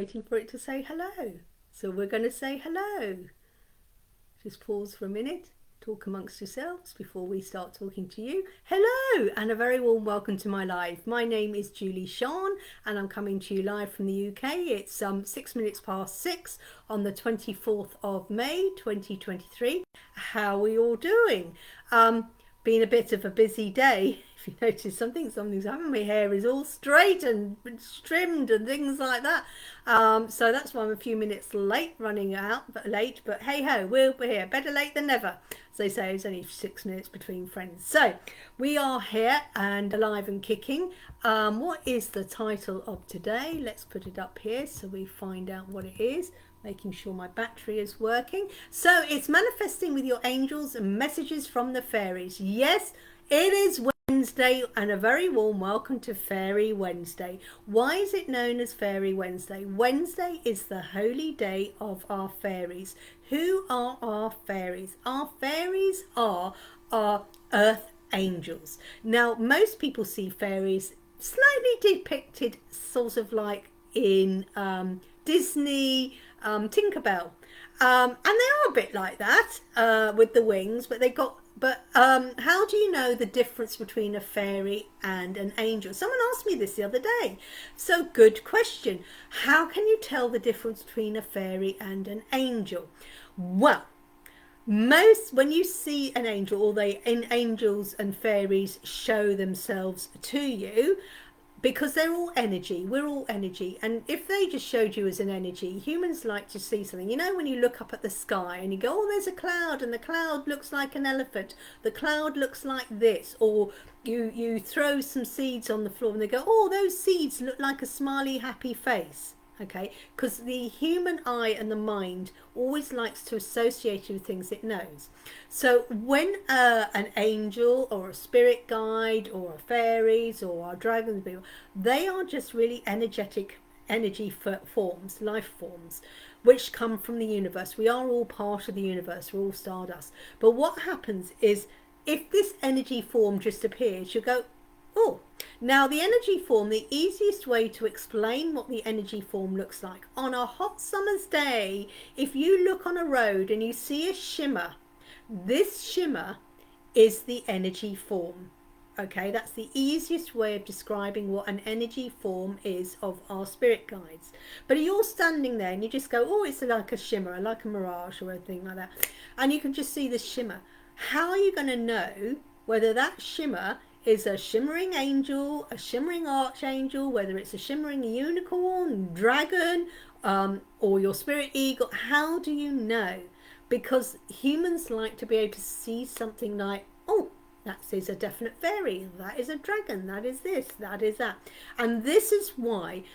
waiting for it to say hello. So we're going to say hello. Just pause for a minute, talk amongst yourselves before we start talking to you. Hello, and a very warm welcome to my live. My name is Julie-Sian, and I'm coming to you live from the UK. It's 6 minutes past 6 on the 24th of May 2023. How are we all doing? Been a bit of a busy day. If you notice something's happened. My hair is all straight and trimmed and things like that. So that's why I'm a few minutes late, running out, but hey ho, we're here. Better late than never. As they say, it's only 6 minutes between friends. So we are here and alive and kicking. What is the title of today? Let's put it up here so we find out what it is. Making sure my battery is working. So it's manifesting with your angels and messages from the fairies. Yes, it is Wednesday, and a very warm welcome to Fairy Wednesday. Why is it known as Fairy Wednesday? Wednesday is the holy day of our fairies. Who are our fairies? Our fairies are our earth angels. Now, most people see fairies slightly depicted sort of like in Disney, Tinkerbell, and they are a bit like that with the wings, but how do you know the difference between a fairy and an angel? Someone asked me this the other day, so good question. How can you tell the difference between a fairy and an angel? Well, when you see an angel, or angels and fairies show themselves to you, because they're all energy, we're all energy, and if they just showed you as an energy, humans like to see something. You know, when you look up at the sky and you go, oh, there's a cloud, and the cloud looks like an elephant, the cloud looks like this, or you throw some seeds on the floor and they go, oh, those seeds look like a smiley happy face. Okay, because the human eye and the mind always likes to associate with things it knows. So when an angel or a spirit guide or a fairies or our dragons, they are just really energetic forms, life forms, which come from the universe. We are all part of the universe, we're all stardust. But what happens is, if this energy form just appears, you go, oh, now the energy form, the easiest way to explain what the energy form looks like, on a hot summer's day, if you look on a road and you see a shimmer, this shimmer is the energy form. Okay, that's the easiest way of describing what an energy form is of our spirit guides. But you're standing there and you just go, oh, it's like a shimmer, like a mirage or anything like that, and you can just see the shimmer. How are you going to know whether that shimmer is a shimmering angel, a shimmering archangel, whether it's a shimmering unicorn, dragon, or your spirit eagle? How do you know? Because humans like to be able to see something like, oh, that is a definite fairy, that is a dragon, that is this, that is that. And this is why,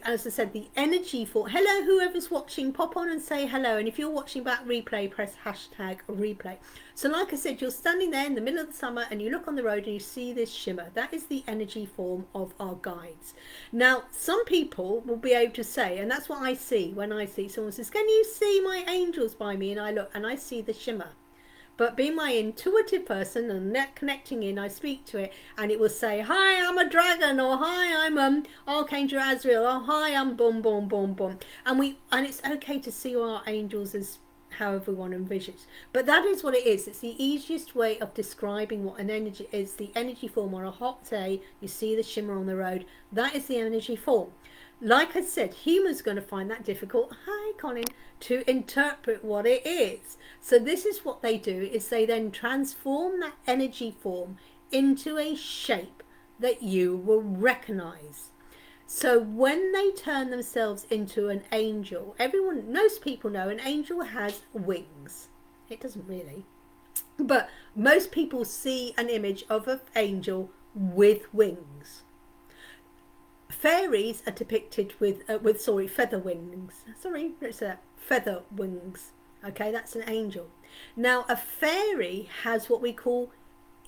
as I said, the energy for, hello, whoever's watching, pop on and say hello. And if you're watching back replay, press hashtag replay. So like I said, you're standing there in the middle of the summer and you look on the road and you see this shimmer. That is the energy form of our guides. Now, some people will be able to say, and that's what I see when I see someone says, can you see my angels by me? And I look and I see the shimmer. But being my intuitive person and net connecting in, I speak to it and it will say, hi, I'm a dragon, or hi, I'm Archangel Azrael, or hi, I'm boom, boom, boom, boom. And it's okay to see our angels as however we want to envision it. But that is what it is. It's the easiest way of describing what an energy is. The energy form. On a hot day, you see the shimmer on the road. That is the energy form. Like I said, humans are going to find that difficult, hi Colin, to interpret what it is. So this is what they do, is they then transform that energy form into a shape that you will recognize. So when they turn themselves into an angel, most people know an angel has wings. It doesn't really. But most people see an image of an angel with wings. Fairies are depicted with feather wings. Feather wings. Okay, that's an angel. Now, a fairy has what we call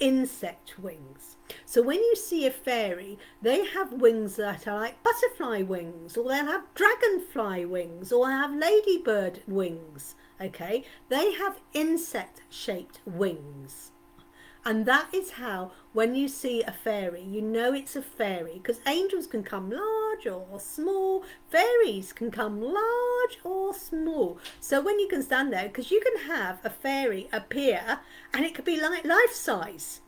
insect wings. So when you see a fairy, they have wings that are like butterfly wings, or they'll have dragonfly wings, or have ladybird wings. Okay, they have insect-shaped wings. And that is how, when you see a fairy, you know it's a fairy, because angels can come large large or small. Fairies can come large or small. So when you can stand there, because you can have a fairy appear and it could be like life size.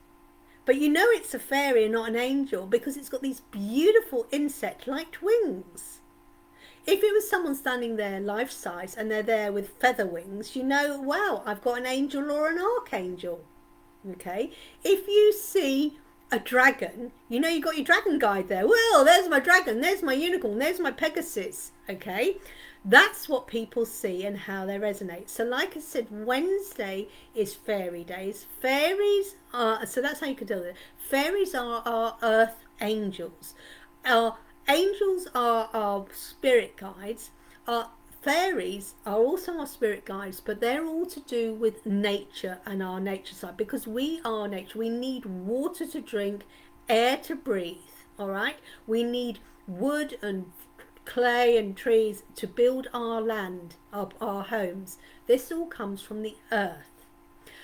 But you know it's a fairy and not an angel because it's got these beautiful insect-like wings. If it was someone standing there life size and they're there with feather wings, you know, wow, I've got an angel or an archangel. Okay, if you see a dragon, you know you've got your dragon guide there. Well, there's my dragon, there's my unicorn, there's my Pegasus. Okay, that's what people see and how they resonate. So like I said, Wednesday is fairy days. Fairies are, so that's how you can deal with it. Fairies are our earth angels. Our angels are our spirit guides. Our fairies are also our spirit guides, but they're all to do with nature and our nature side, because we are nature. We need water to drink, air to breathe, all right? We need wood and clay and trees to build our land, our homes. This all comes from the earth.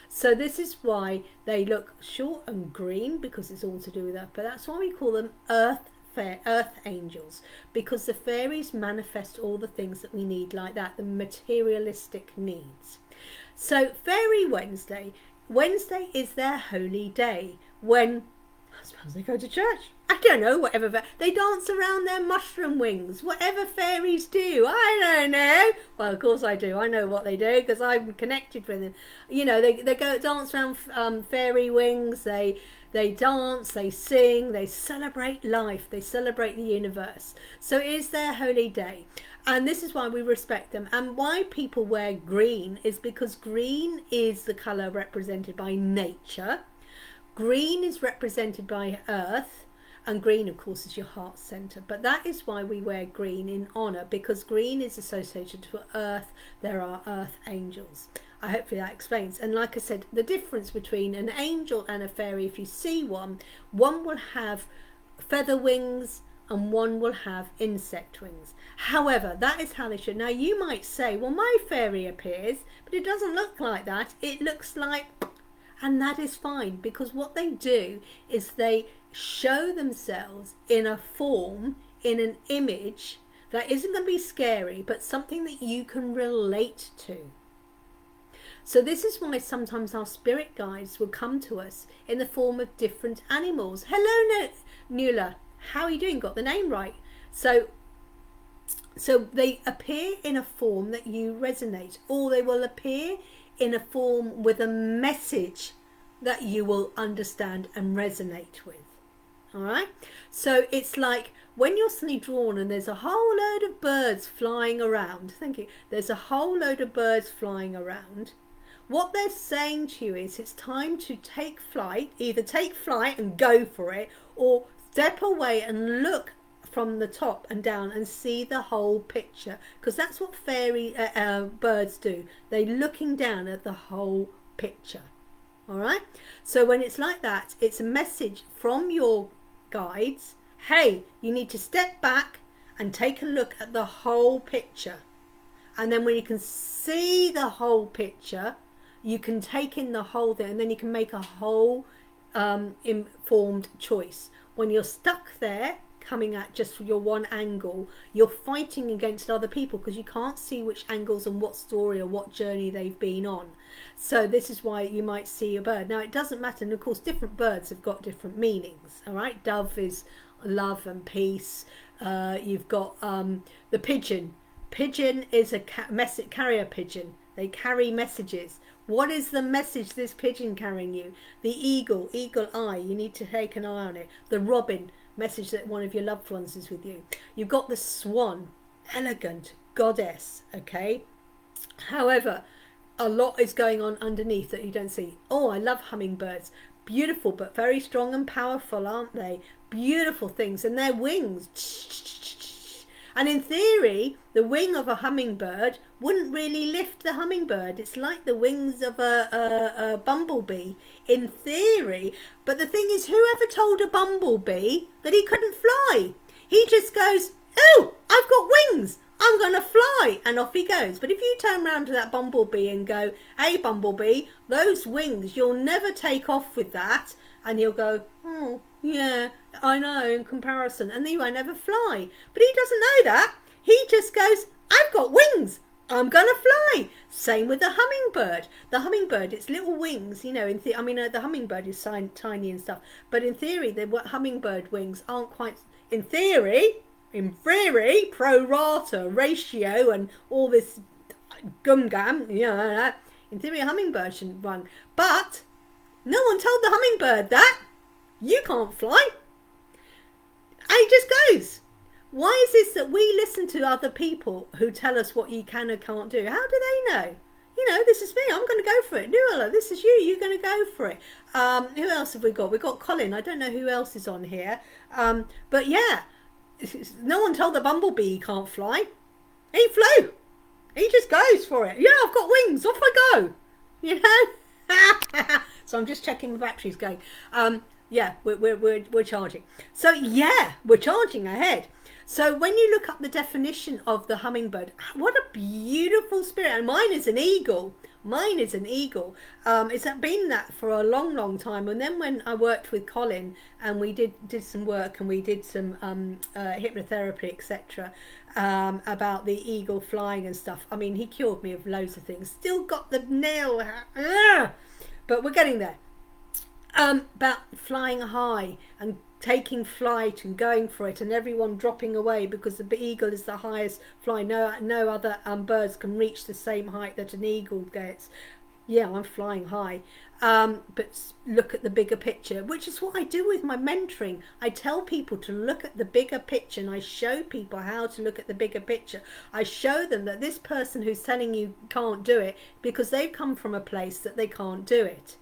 So this is why they look short and green, because it's all to do with earth. But that's why we call them earth angels, because the fairies manifest all the things that we need like that, the materialistic needs. So Fairy Wednesday is their holy day, when I suppose they go to church. I don't know, whatever. They dance around their mushroom wings, whatever fairies do. I don't know. Well, of course I do. I know what they do because I'm connected with them. You know, they go dance around fairy wings. They dance, they sing, they celebrate life, they celebrate the universe. So it is their holy day. And this is why we respect them. And why people wear green is because green is the colour represented by nature. Green is represented by earth. And green, of course, is your heart centre. But that is why we wear green in honour, because green is associated to earth. There are earth angels. Hopefully that explains. And like I said, the difference between an angel and a fairy, if you see one will have feather wings and one will have insect wings. However, that is how they should. Now you might say, well, my fairy appears, but it doesn't look like that. It looks like, and that is fine, because what they do is they show themselves in a form, in an image that isn't going to be scary, but something that you can relate to. So this is why sometimes our spirit guides will come to us in the form of different animals. Hello, Nula. How are you doing? Got the name right. So they appear in a form that you resonate, or they will appear in a form with a message that you will understand and resonate with. All right. So it's like when you're suddenly drawn and there's a whole load of birds flying around. Thank you. There's a whole load of birds flying around. What they're saying to you is it's time to take flight, either take flight and go for it, or step away and look from the top and down and see the whole picture, because that's what fairy birds do. They're looking down at the whole picture. All right. So when it's like that, it's a message from your guides. Hey, you need to step back and take a look at the whole picture. And then when you can see the whole picture, you can take in the whole thing, and then you can make a whole informed choice. When you're stuck there, coming at just your one angle, you're fighting against other people because you can't see which angles and what story or what journey they've been on. So this is why you might see a bird. Now it doesn't matter, and of course different birds have got different meanings. All right, dove is love and peace. You've got the pigeon. Pigeon is a carrier pigeon. They carry messages. What is the message this pigeon carrying you? The eagle eye, you need to take an eye on it. The robin, message that one of your loved ones is with you. You've got the swan, elegant, goddess, okay? However, a lot is going on underneath that you don't see. Oh, I love hummingbirds. Beautiful, but very strong and powerful, aren't they? Beautiful things. And their wings. And in theory, the wing of a hummingbird wouldn't really lift the hummingbird. It's like the wings of a bumblebee, in theory. But the thing is, whoever told a bumblebee that he couldn't fly? He just goes, oh, I've got wings, I'm going to fly. And off he goes. But if you turn around to that bumblebee and go, hey, bumblebee, those wings, you'll never take off with that. And he'll go, oh, Yeah, I know, in comparison. And you won't ever fly. But he doesn't know that. He just goes, I've got wings. I'm going to fly. Same with the hummingbird. The hummingbird, its little wings, you know, the hummingbird is tiny and stuff. But in theory, the hummingbird wings aren't quite, in theory, pro rata, ratio, and all this gum, you know, in theory, a hummingbird shouldn't run. But no one told the hummingbird that. You can't fly. And it just goes. Why is this that we listen to other people who tell us what you can or can't do? How do they know? You know, this is me. I'm going to go for it. Nuala, this is you. You're going to go for it. Who else have we got? We've got Colin. I don't know who else is on here. But yeah, no one told the bumblebee he can't fly. He flew. He just goes for it. Yeah, I've got wings. Off I go. You know? So I'm just checking the battery's going. Yeah, we're charging. So yeah, we're charging ahead. So when you look up the definition of the hummingbird, what a beautiful spirit. And mine is an eagle. Mine is an eagle. It's been that for a long, long time. And then when I worked with Colin and we did some work and we did some hypnotherapy, etc., about the eagle flying and stuff. I mean, he cured me of loads of things. Still got the nail. But we're getting there. About flying high and taking flight and going for it, and everyone dropping away because the eagle is the highest fly. No other birds can reach the same height that an eagle gets. Yeah, I'm flying high. But look at the bigger picture, which is what I do with my mentoring. I tell people to look at the bigger picture, and I show people how to look at the bigger picture. I show them that this person who's telling you can't do it because they've come from a place that they can't do it.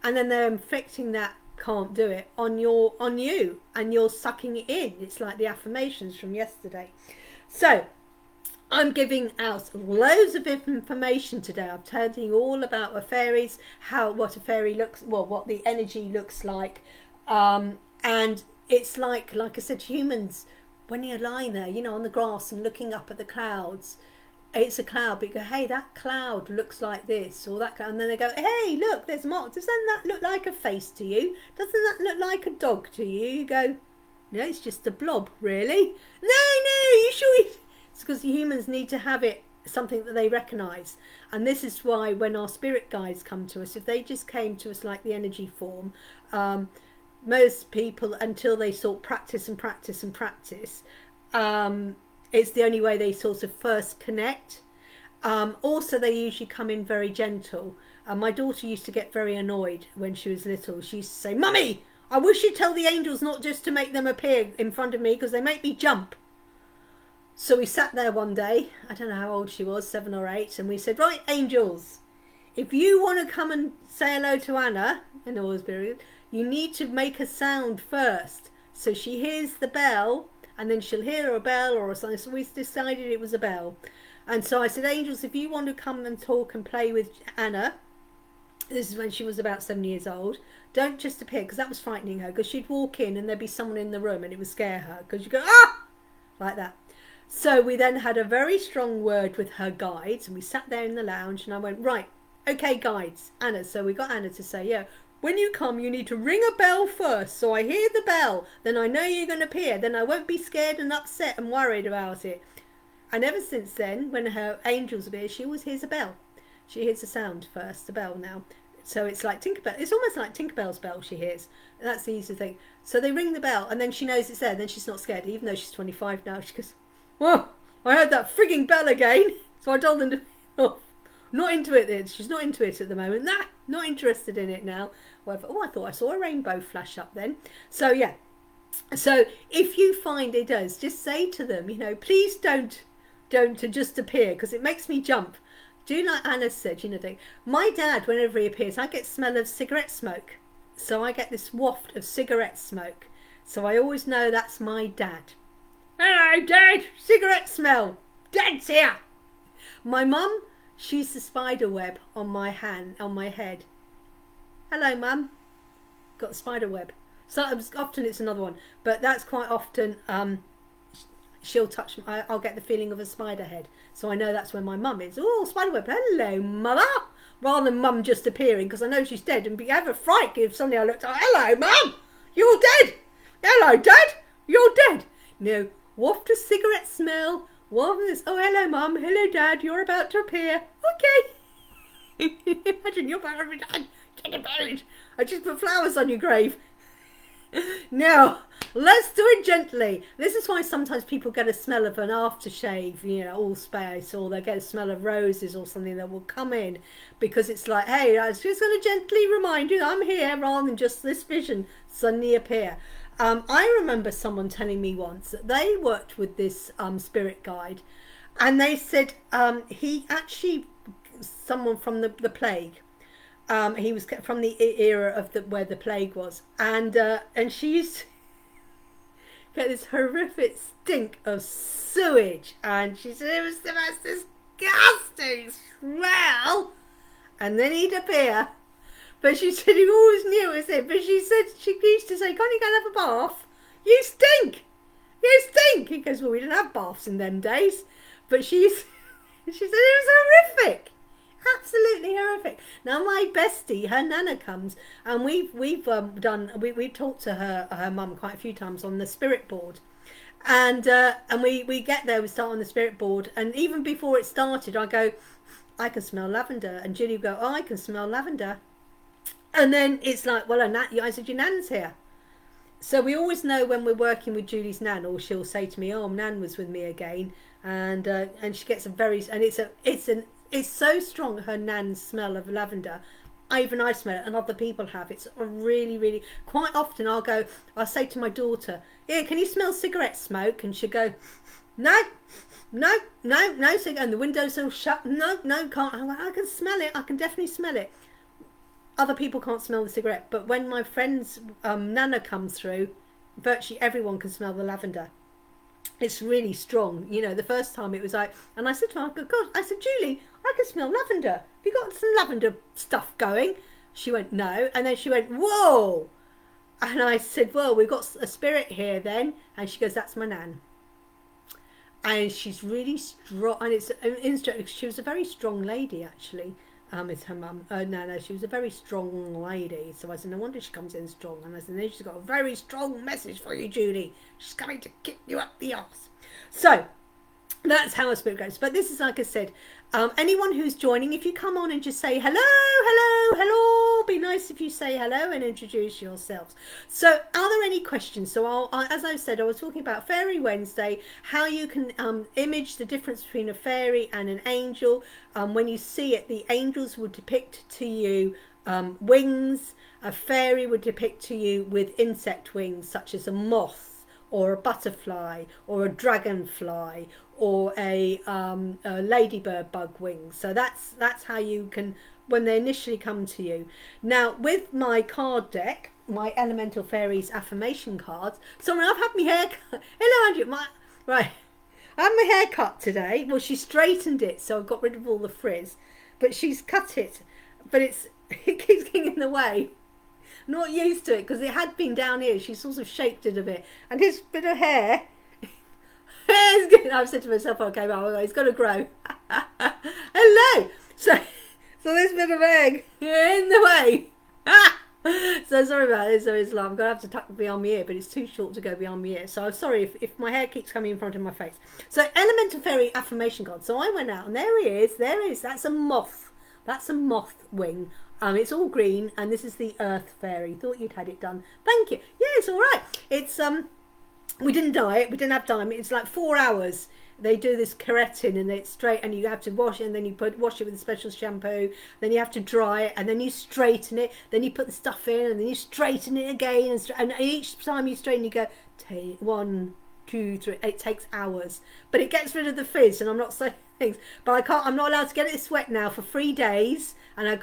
And then they're inflicting that can't do it on you, and you're sucking it in. It's like the affirmations from yesterday. So I'm giving out loads of information today. I'm telling you all about fairies, what a fairy looks, well, what the energy looks like, and it's like I said, humans, when you're lying there, you know, on the grass and looking up at the clouds. It's a cloud, but you go, hey, that cloud looks like this, or that cloud, and then they go, hey, look, there's Mark. Doesn't that look like a face to you? Doesn't that look like a dog to you? You go, no, it's just a blob, really. No, you sure? It's because humans need to have it, something that they recognise. And this is why when our spirit guides come to us, if they just came to us like the energy form, most people, until they sort of practice, it's the only way they sort of first connect. Also, they usually come in very gentle. My daughter used to get very annoyed when she was little. She used to say, Mummy, I wish you'd tell the angels not just to make them appear in front of me because they make me jump. So we sat there one day, I don't know how old she was, 7 or 8, and we said, right, angels, if you want to come and say hello to Anna, in all this period, you need to make a sound first. So she hears the bell, and then she'll hear a bell or something. So we decided it was a bell. And so I said, angels, if you want to come and talk and play with Anna, this is when she was about 7 years old, don't just appear, because that was frightening her, because she'd walk in and there'd be someone in the room and it would scare her, because you go, ah, like that. So we then had a very strong word with her guides, and we sat there in the lounge, and I went, right, okay, guides, Anna. So we got Anna to say, yeah, when you come, you need to ring a bell first. So I hear the bell, then I know you're going to appear. Then I won't be scared and upset and worried about it. And ever since then, when her angels appear, she always hears a bell. She hears a sound first, a bell now. So it's like Tinkerbell. It's almost like Tinkerbell's bell she hears. And that's the easy thing. So they ring the bell, and then she knows it's there. Then she's not scared, even though she's 25 now. She goes, whoa, I heard that frigging bell again. So I told them to, oh, not into it then. She's not into it at the moment. Nah, not interested in it now. Whatever. Oh, I thought I saw a rainbow flash up then. So yeah. So if you find it does, just say to them, you know, please don't to just appear, because it makes me jump. Do like Anna said, you know, my dad, whenever he appears, I get smell of cigarette smoke. So I get this waft of cigarette smoke. So I always know that's my dad. Hello, Dad. Cigarette smell. Dad's here. My mum, she's the spider web on my hand, on my head. Hello, Mum. Got a spider web. So often it's another one, but that's quite often. She'll touch. I'll get the feeling of a spider head, so I know that's where my mum is. Oh, spider web. Hello, Mother. Rather than Mum just appearing, because I know she's dead, and be have a fright if suddenly I looked. Oh, hello, Mum. You're dead. Hello, Dad. You're dead. No, waft a cigarette smell. Waft this. Oh, hello, Mum. Hello, Dad. You're about to appear. Okay. Imagine you're about to be dead. Get buried. I just put flowers on your grave. Now, let's do it gently. This is why sometimes people get a smell of an aftershave, you know, all space, or they get a smell of roses or something that will come in, because it's like, hey, I was just going to gently remind you that I'm here, rather than just this vision suddenly appear. I remember someone telling me once that they worked with this spirit guide, and they said he actually, someone from the plague. He was from the era of where the plague was, and she used to get this horrific stink of sewage, and she said it was the most disgusting smell. And then he'd appear, but she said he always knew it was him. But she said she used to say, "Can't you go and have a bath? You stink, you stink." He goes, "Well, we didn't have baths in them days," but she said it was horrific. Absolutely horrific. Now my bestie, her nana comes, and we've talked to her mum quite a few times on the spirit board, and we get there, we start on the spirit board, and even before it started, I go, "I can smell lavender," and Julie would go, "Oh, I can smell lavender," and then it's like, "Well, I said your nan's here." So we always know when we're working with Julie's nan, or she'll say to me, "Oh, Nan was with me again," and she gets a very, and it's so strong, her nan's smell of lavender. Even I smell it, and other people have. It's a really, really, quite often I'll say to my daughter, "Yeah, can you smell cigarette smoke?" And she'll go, "No, no, no, no," and the windows are shut. "No, no, can't." I'm like, "I can smell it, I can definitely smell it." Other people can't smell the cigarette, but when my friend's nana comes through, virtually everyone can smell the lavender. It's really strong. You know, the first time it was like, and I said to her, "God," I said, "Julie, I can smell lavender. Have you got some lavender stuff going?" She went, "No." And then she went, "Whoa." And I said, "Well, we've got a spirit here then." And she goes, "That's my nan." And she's really strong. And she was a very strong lady, actually. It's her mum. No, she was a very strong lady. So I said, "No wonder she comes in strong." And I said, "Then she's got a very strong message for you, Julie. She's coming to kick you up the arse." So that's how a spirit goes. But this is, like I said, anyone who's joining, if you come on and just say hello, hello, hello, be nice if you say hello and introduce yourselves. So are there any questions? So as I said, I was talking about Fairy Wednesday, how you can image the difference between a fairy and an angel. When you see it, the angels would depict to you wings. A fairy would depict to you with insect wings, such as a moth, or a butterfly, or a dragonfly, or a ladybird bug wings. So that's how you can, when they initially come to you. Now with my card deck, my Elemental Fairies affirmation cards. Sorry, I've had my hair cut. Hello, Andrew. Right, I had my hair cut today. Well, she straightened it, so I got rid of all the frizz, but she's cut it, but it keeps getting in the way. Not used to it, because it had been down here. She sort of shaped it a bit, and his bit of hair is good. I've said to myself, "Okay, well, it's got to grow." Hello. So this bit of egg in the way. So sorry about this. So I'm going to have to tuck it behind my ear, but it's too short to go behind my ear. So I'm sorry if my hair keeps coming in front of my face. So Elemental Fairy affirmation card. So I went out, and there he is. There he is. That's a moth. That's a moth wing. It's all green, and this is the Earth Fairy. Thought you'd had it done. Thank you. Yeah, it's all right. It's we didn't dye it. We didn't have time. It's like 4 hours. They do this keratin, and it's straight, and you have to wash it, and then you wash it with a special shampoo. Then you have to dry it, and then you straighten it. Then you put the stuff in, and then you straighten it again. And each time you straighten, you go, take 1, 2, 3. It takes hours, but it gets rid of the fizz. And I'm not saying things, but I can't. I'm not allowed to get it wet now for 3 days. And I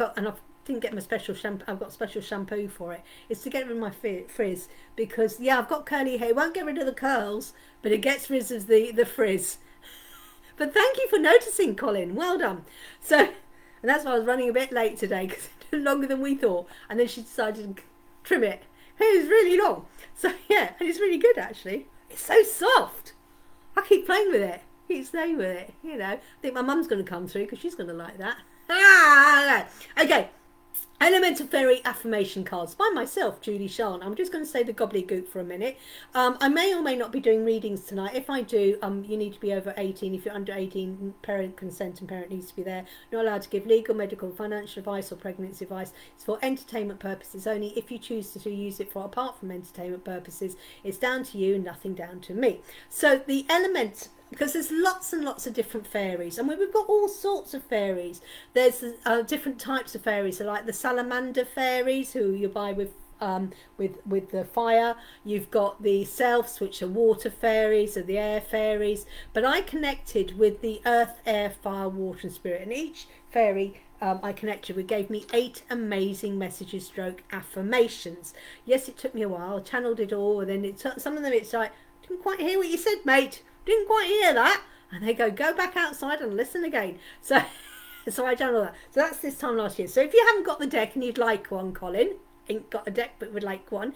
didn't get my special shampoo. I've got special shampoo for it. It's to get rid of my frizz, because yeah, I've got curly hair. It won't get rid of the curls, but it gets rid of the frizz. But thank you for noticing, Colin. Well done. So, and that's why I was running a bit late today, because it took longer than we thought. And then she decided to trim it. It was really long. So yeah, and it's really good actually. It's so soft. I keep playing with it. Keep staying with it. You know, I think my mum's going to come through, because she's going to like that. Okay. Elemental Fairy affirmation cards by myself, Julie-Sian. I'm just going to say the gobbledygook for a minute. I may or may not be doing readings tonight. If I do, you need to be over 18. If you're under 18, parent consent and parent needs to be there. Not allowed to give legal, medical, financial advice or pregnancy advice. It's for entertainment purposes only. If you choose to use it for apart from entertainment purposes, it's down to you and nothing down to me. So the elements, because there's lots and lots of different fairies, and we've got all sorts of fairies. There's different types of fairies, so like the salamander fairies, who you buy with the fire. You've got the selves, which are water fairies, or the air fairies. But I connected with the earth, air, fire, water, and spirit, and each fairy I connected with gave me 8 amazing messages stroke affirmations. Yes, it took me a while. I channeled it all, and then some of them it's like, didn't quite hear what you said, mate. Didn't quite hear that. And they go back outside and listen again. So I done all that. So that's this time last year. So if you haven't got the deck and you'd like one, Colin, ain't got a deck but would like one,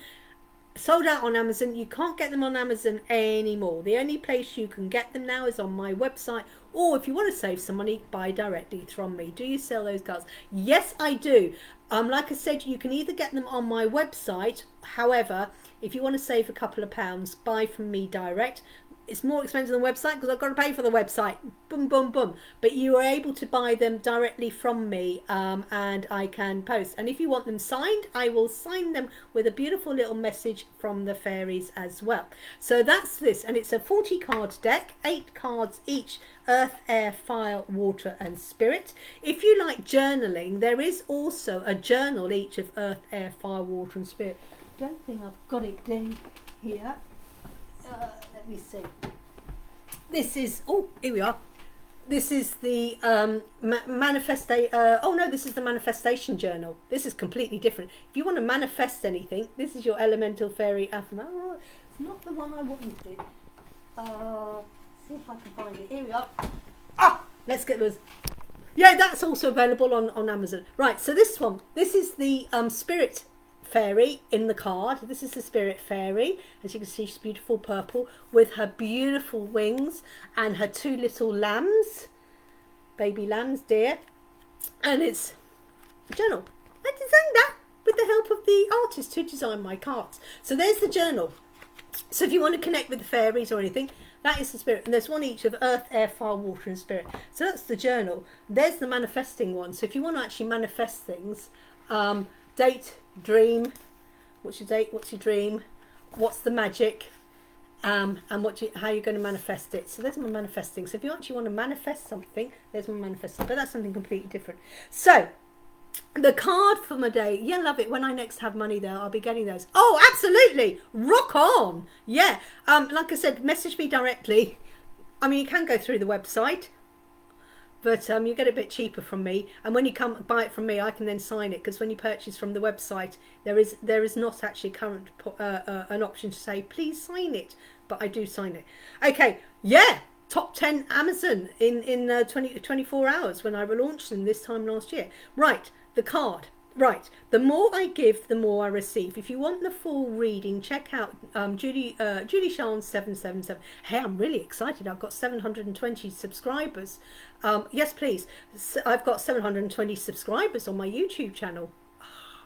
sold out on Amazon. You can't get them on Amazon anymore. The only place you can get them now is on my website, or if you want to save some money, buy directly from me. Do you sell those cards? Yes, I do. Like I said, you can either get them on my website. However, if you want to save a couple of pounds, buy from me direct. It's more expensive than the website because I've got to pay for the website. Boom, boom, boom. But you are able to buy them directly from me, and I can post. And if you want them signed, I will sign them with a beautiful little message from the fairies as well. So that's this. And it's a 40 card deck, 8 cards each. Earth, air, fire, water and spirit. If you like journaling, there is also a journal each of earth, air, fire, water and spirit. I don't think I've got it down here. Let me see. This is, oh, here we are. This is the this is the manifestation journal. This is completely different. If you want to manifest anything, this is your elemental fairy affirmation. Oh, it's not the one I wanted. See if I can find it. Here we are. Let's get those. Yeah, that's also available on Amazon. Right, so this one, this is the spirit fairy in the card. This is the spirit fairy. As you can see, she's beautiful purple with her beautiful wings and her 2 little lambs, baby lambs, dear. And it's a journal. I designed that with the help of the artist who designed my cards. So there's the journal. So if you want to connect with the fairies or anything, that is the spirit. And there's one each of earth, air, fire, water and spirit. So that's the journal. There's the manifesting one. So if you want to actually manifest things, date, dream, what's your date, what's your dream, what's the magic, and how you're going to manifest it. So there's my manifesting. So if you actually want to manifest something, there's my manifesting, but that's something completely different. So the card for my day, yeah, love it. When I next have money there, I'll be getting those. Oh, absolutely, rock on. Yeah, like I said, message me directly. I mean, you can go through the website, but you get a bit cheaper from me, and when you come buy it from me, I can then sign it, because when you purchase from the website, there is not actually current an option to say please sign it, but I do sign it. Okay, yeah, top 10 Amazon in 24 hours when I relaunched them this time last year. Right, the card. Right, the more I give, the more I receive. If you want the full reading, check out Julie-Sian 777. Hey, I'm really excited. I've got 720 subscribers. Yes, please. I've got 720 subscribers on my YouTube channel.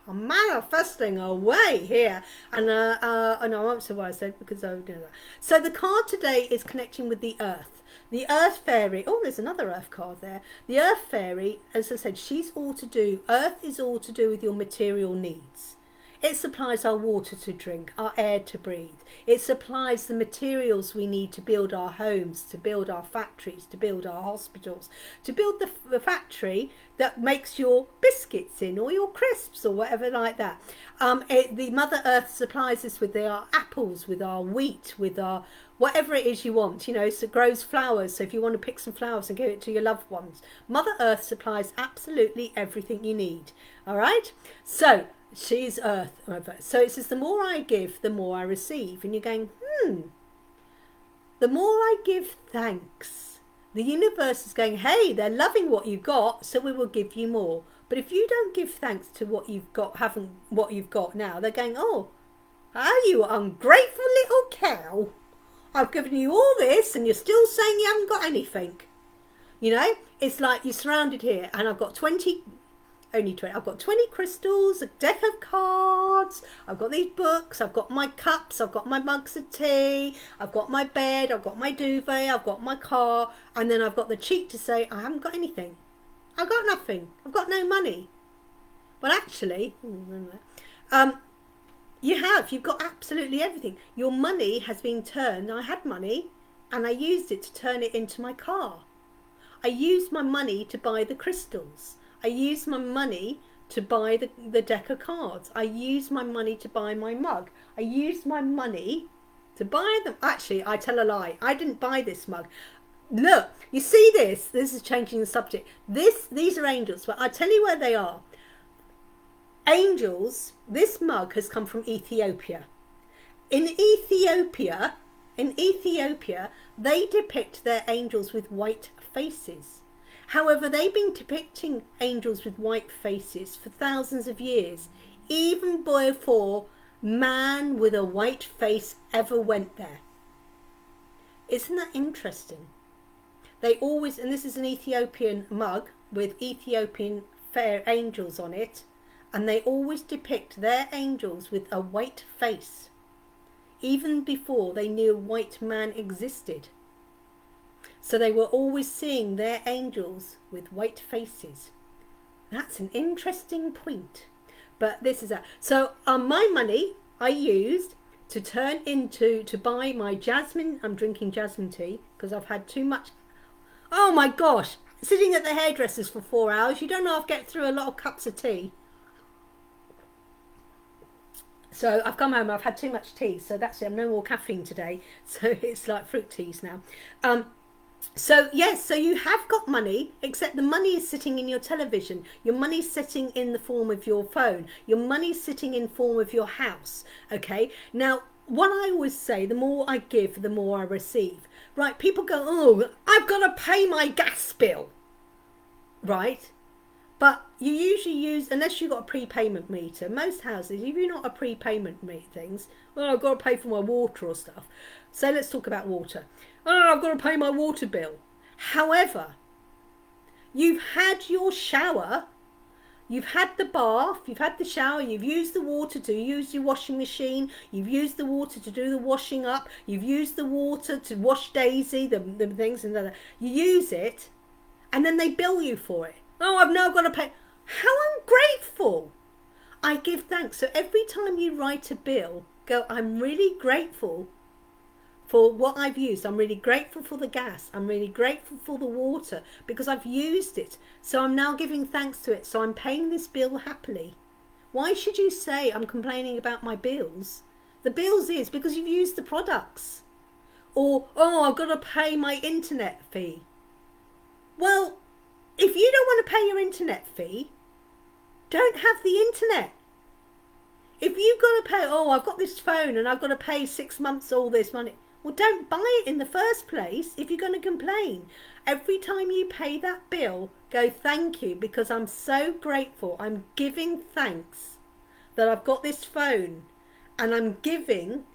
I'm manifesting away here. And no, I won't say what I said because I would do that. So the card today is connecting with the earth. The earth fairy, oh, there's another earth card there. The earth fairy, as I said, she's all to do, earth is all to do with your material needs. It supplies our water to drink, our air to breathe. It supplies the materials we need to build our homes, to build our factories, to build our hospitals, to build the factory that makes your biscuits in, or your crisps, or whatever like that. The Mother Earth supplies us with our apples, with our wheat, with our whatever it is you want, you know, so it grows flowers. So if you want to pick some flowers and give it to your loved ones, Mother Earth supplies absolutely everything you need. All right. So she's earth. So it says, the more I give, the more I receive. And you're going, the more I give thanks, the universe is going, hey, they're loving what you got, so we will give you more. But if you don't give thanks to what you've got, what you've got now, they're going, oh, are you ungrateful little cow? I've given you all this and you're still saying you haven't got anything. You know, it's like you're surrounded here, and I've got 20 Only 20. I've got 20 crystals, a deck of cards, I've got these books, I've got my cups, I've got my mugs of tea, I've got my bed, I've got my duvet, I've got my car, and then I've got the cheek to say I haven't got anything. I've got nothing. I've got no money. But actually, you've got absolutely everything. Your money has been turned. I had money and I used it to turn it into my car. I used my money to buy the crystals. I used my money to buy the deck of cards. I used my money to buy my mug. I used my money to buy them. Actually, I tell a lie. I didn't buy this mug. Look, you see this? This is changing the subject. These are angels, but I tell you where they are. Angels, this mug has come from Ethiopia. In Ethiopia, they depict their angels with white faces. However, they've been depicting angels with white faces for thousands of years, even before man with a white face ever went there. Isn't that interesting? They always, and this is an Ethiopian mug with Ethiopian fair angels on it, and they always depict their angels with a white face, even before they knew white man existed. So they were always seeing their angels with white faces. That's an interesting point. But this is that. So my money I used to turn into, to buy my jasmine. I'm drinking jasmine tea because I've had too much. Oh my gosh. Sitting at the hairdresser's for 4 hours. You don't know I've get through a lot of cups of tea. So I've come home, I've had too much tea. So that's it. I'm no more caffeine today. So it's like fruit teas now. So yes, so you have got money, except the money is sitting in your television. Your money's sitting in the form of your phone. Your money's sitting in form of your house. Okay. Now, what I always say, the more I give, the more I receive. Right? People go, oh, I've got to pay my gas bill. Right? But you usually use, unless you've got a prepayment meter, most houses, if you're not a prepayment meter things, well, I've got to pay for my water or stuff. So let's talk about water. Oh, I've got to pay my water bill. However, you've had your shower, you've had the bath, you've had the shower, you've used the water to use your washing machine, you've used the water to do the washing up, you've used the water to wash Daisy, the things, and that. You use it, and then they bill you for it. Oh, I've now got to pay. How ungrateful. I give thanks. So every time you write a bill, go, I'm really grateful for what I've used. I'm really grateful for the gas. I'm really grateful for the water because I've used it. So I'm now giving thanks to it. So I'm paying this bill happily. Why should you say I'm complaining about my bills? The bills is because you've used the products. Or, oh, I've got to pay my internet fee. Well, if you don't want to pay your internet fee, don't have the internet. If you've got to pay, oh, I've got this phone and I've got to pay 6 months all this money. Well, don't buy it in the first place if you're going to complain. Every time you pay that bill, go thank you because I'm so grateful. I'm giving thanks that I've got this phone and I'm giving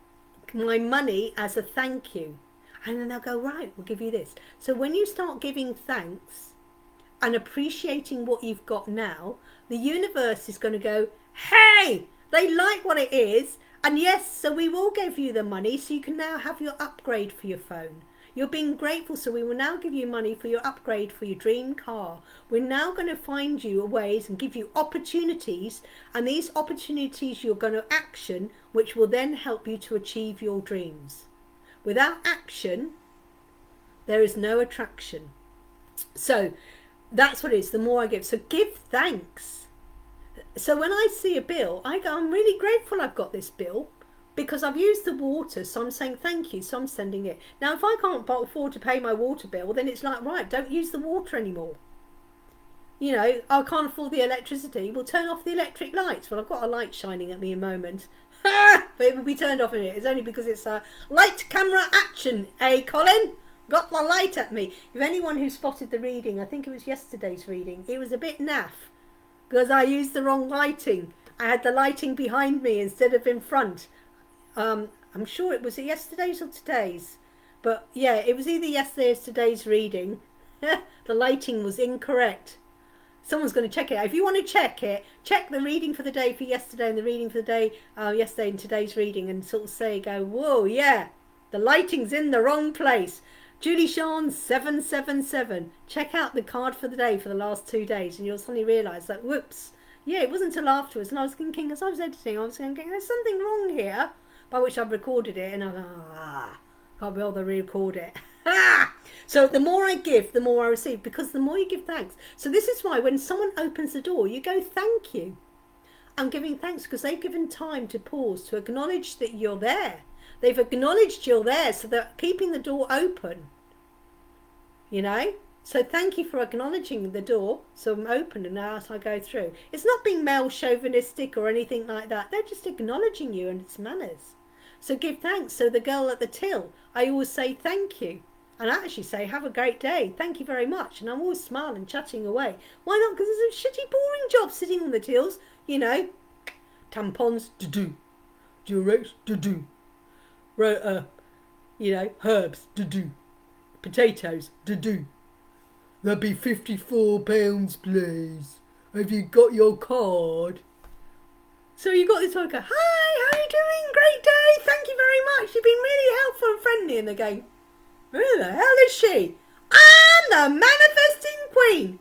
my money as a thank you. And then they'll go, right, we'll give you this. So when you start giving thanks and appreciating what you've got now, the universe is going to go, hey, they like what it is. And yes, so we will give you the money so you can now have your upgrade for your phone. You're being grateful, so we will now give you money for your upgrade for your dream car. We're now going to find you ways and give you opportunities, and these opportunities you're going to action, which will then help you to achieve your dreams. Without action, there is no attraction. So that's what it is, the more I give. So give thanks. So when I see a bill, I go, I'm really grateful I've got this bill because I've used the water. So I'm saying thank you. So I'm sending it. Now, if I can't afford to pay my water bill, then it's like, right, don't use the water anymore. You know, I can't afford the electricity. We'll turn off the electric lights. Well, I've got a light shining at me a moment. But it will be turned off in it. It's only because it's a light camera action. Hey, Colin? Got the light at me. If anyone who spotted the reading, I think it was yesterday's reading, it was a bit naff. Because I used the wrong lighting. I had the lighting behind me instead of in front. I'm sure it was yesterday's or today's. But yeah, it was either yesterday's or today's reading. The lighting was incorrect. Someone's going to check it out. If you want to check it, check the reading for the day for yesterday and the reading for the day yesterday and today's reading, and sort of say, go, whoa, yeah, the lighting's in the wrong place. Julie-Sian 777. Check out the card for the day for the last 2 days, and you'll suddenly realise that, whoops, yeah, it wasn't until afterwards. And I was thinking, as I was editing, I was thinking, there's something wrong here. By which I've recorded it, and I go, can't be able to re-record it. So the more I give, the more I receive, because the more you give thanks. So this is why when someone opens the door, you go, thank you. I'm giving thanks because they've given time to pause, to acknowledge that you're there. They've acknowledged you're there, so they're keeping the door open. You know? So thank you for acknowledging the door, so I'm open and out I go through. It's not being male chauvinistic or anything like that. They're just acknowledging you and its manners. So give thanks. So the girl at the till, I always say thank you. And I actually say, have a great day. Thank you very much. And I'm always smiling, chatting away. Why not? Because it's a shitty, boring job sitting on the tills. You know, tampons, do-do. Durex, do-do. You know, herbs, do-do. Potatoes, do-do. That'd be £54, please. Have you got your card? So you got this one, go, hi, how are you doing? Great day, thank you very much. You've been really helpful and friendly. And they're going, who the hell is she? I'm the manifesting queen.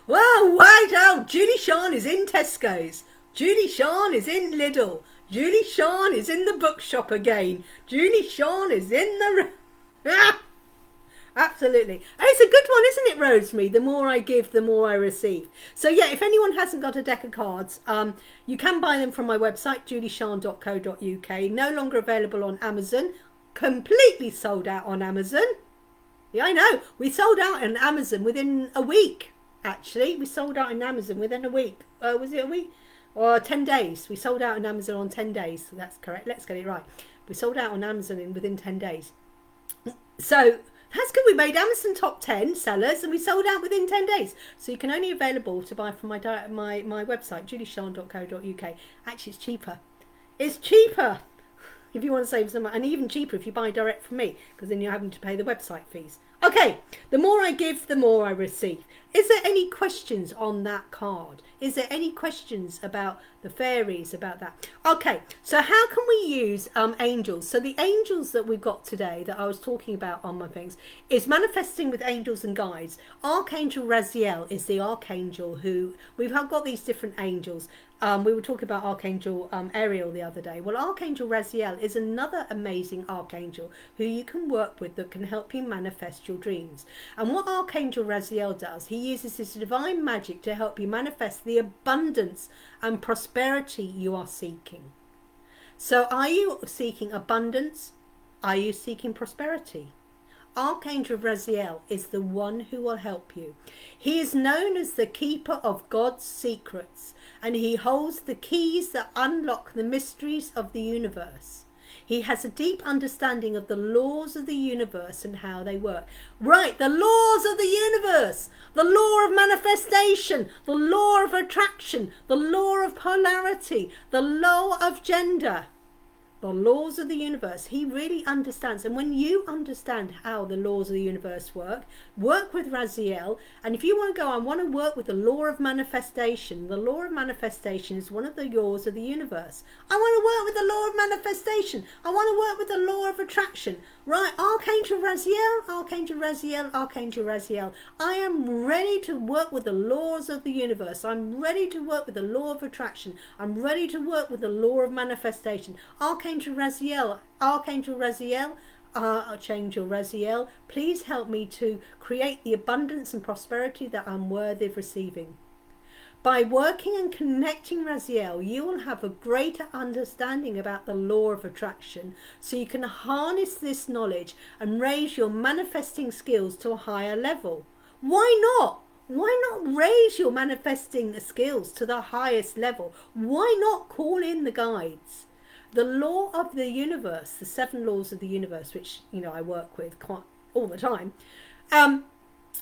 Well, wait out. Julie-Sian is in Tesco's. Julie-Sian is in Lidl. Julie-Sian is in the bookshop again. Julie-Sian is in the... Absolutely. And it's a good one, isn't it, Rosemary? The more I give, the more I receive. So yeah, if anyone hasn't got a deck of cards, you can buy them from my website, juliesian.co.uk. No longer available on Amazon. Completely sold out on Amazon. Yeah, I know. We sold out on Amazon within a week, actually. We sold out on Amazon within a week. Was it a week? Or 10 days. We sold out on Amazon on 10 days. So that's correct. Let's get it right. We sold out on Amazon within 10 days. So... that's good. We made Amazon top 10 sellers and we sold out within 10 days. So you can only available to buy from my website, juliesian.co.uk. Actually, it's cheaper. It's cheaper if you want to save some money, and even cheaper if you buy direct from me, because then you're having to pay the website fees. Okay, the more I give, the more I receive. Is there any questions on that card? Is there any questions about the fairies, about that? Okay, so how can we use angels? So the angels that we've got today that I was talking about on my things is manifesting with angels and guides. Archangel Raziel is the archangel who, we've got these different angels. We were talking about Archangel Ariel the other day. Well, Archangel Raziel is another amazing archangel who you can work with that can help you manifest your dreams. And what Archangel Raziel does, he uses his divine magic to help you manifest the abundance and prosperity you are seeking. So are you seeking abundance? Are you seeking prosperity? Archangel Raziel is the one who will help you. He is known as the keeper of God's secrets, and he holds the keys that unlock the mysteries of the universe. He has a deep understanding of the laws of the universe and how they work. Right, the laws of the universe, the law of manifestation, the law of attraction, the law of polarity, the law of gender. The laws of the universe. He really understands. And when you understand how the laws of the universe work with Raziel. And if you want to go, I want to work with the law of manifestation. The law of manifestation is one of the laws of the universe. I want to work with the law of manifestation. I want to work with the law of attraction. Right, Archangel Raziel, Archangel Raziel, Archangel Raziel. I am ready to work with the laws of the universe. I'm ready to work with the law of attraction. I'm ready to work with the law of manifestation. Archangel Raziel, Archangel Raziel, Archangel Raziel, please help me to create the abundance and prosperity that I'm worthy of receiving. By working and connecting Raziel, you will have a greater understanding about the law of attraction, so you can harness this knowledge and raise your manifesting skills to a higher level. Why not? Why not raise your manifesting skills to the highest level? Why not call in the guides? The law of the universe, the 7 laws of the universe, which, you know, I work with quite all the time,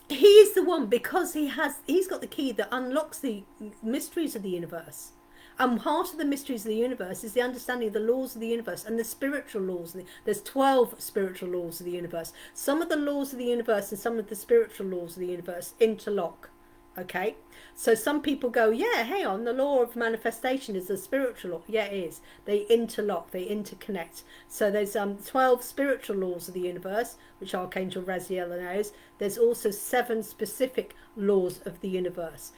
he is the one, because he's got the key that unlocks the mysteries of the universe. And part of the mysteries of the universe is the understanding of the laws of the universe and the spiritual laws. There's 12 spiritual laws of the universe. Some of the laws of the universe and some of the spiritual laws of the universe interlock. Okay, so some people go, yeah, hang on, the law of manifestation is a spiritual law. Yeah, it is. They interlock, they interconnect. So there's 12 spiritual laws of the universe, which Archangel Raziel knows. There's also 7 specific laws of the universe.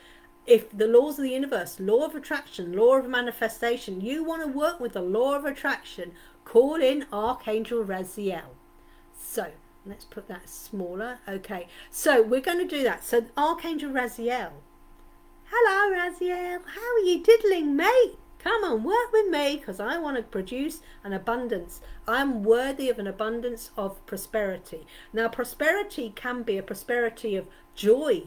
If the laws of the universe, law of attraction, law of manifestation, you want to work with the law of attraction, call in Archangel Raziel. So let's put that smaller. Okay, so we're going to do that. So Archangel Raziel. Hello, Raziel. How are you diddling, mate? Come on, work with me, because I want to produce an abundance. I'm worthy of an abundance of prosperity. Now, prosperity can be a prosperity of joy,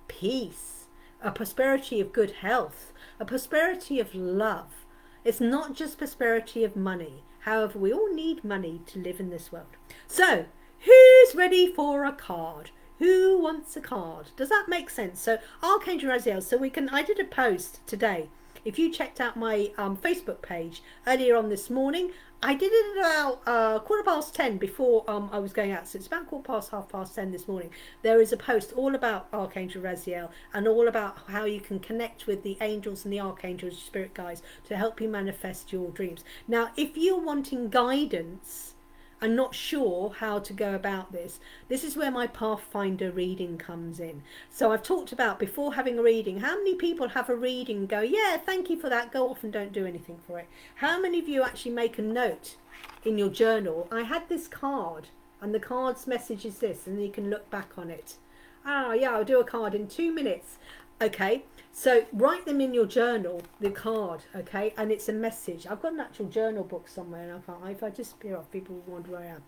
peace, a prosperity of good health, a prosperity of love. It's not just prosperity of money. However, we all need money to live in this world. So, who's ready for a card? Who wants a card? Does that make sense? So, Archangel Raziel. So I did a post today. If you checked out my Facebook page earlier on this morning, I did it about 10:15 before I was going out. So it's about 10:15 this morning. There is a post all about Archangel Raziel and all about how you can connect with the angels and the archangels, spirit guides, to help you manifest your dreams. Now, if you're wanting guidance and not sure how to go about this, this is where my Pathfinder reading comes in. So I've talked about, before having a reading, how many people have a reading and go, yeah, thank you for that, go off and don't do anything for it? How many of you actually make a note in your journal? I had this card, and the card's message is this, and you can look back on it. Yeah, I'll do a card in 2 minutes. Okay, so write them in your journal, the card, okay, and it's a message. I've got an actual journal book somewhere, and if I disappear off, people will wonder where I am.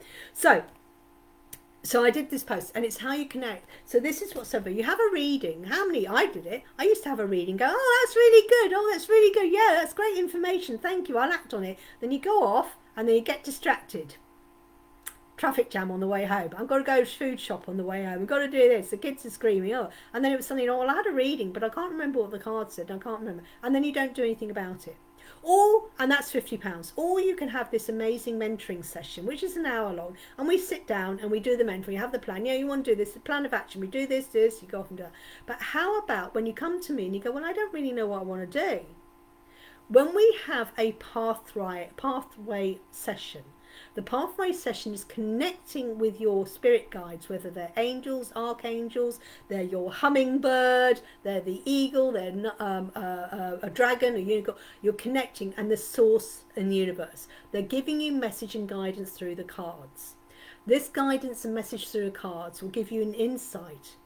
So I did this post, and it's how you connect. So this is what's over. You have a reading. How many? I did it. I used to have a reading. Go, oh, that's really good. Oh, that's really good. Yeah, that's great information. Thank you. I'll act on it. Then you go off, and then you get distracted. Traffic jam on the way home. I've got to go to food shop on the way home. I've got to do this. The kids are screaming. Oh, and then it was something. Oh, well, I had a reading, but I can't remember what the card said. I can't remember. And then you don't do anything about it. And that's £50. Or you can have this amazing mentoring session, which is an hour long, and we sit down and we do the mentoring. You have the plan. Yeah, you want to do this, the plan of action. We do this, you go off and do that. But how about when you come to me and you go, well, I don't really know what I want to do. When we have a pathway session, the pathway session is connecting with your spirit guides, whether they're angels, archangels, they're your hummingbird, they're the eagle, they're a dragon, a unicorn. You're connecting, and the source in the universe. They're giving you message and guidance through the cards. This guidance and message through the cards will give you an insight,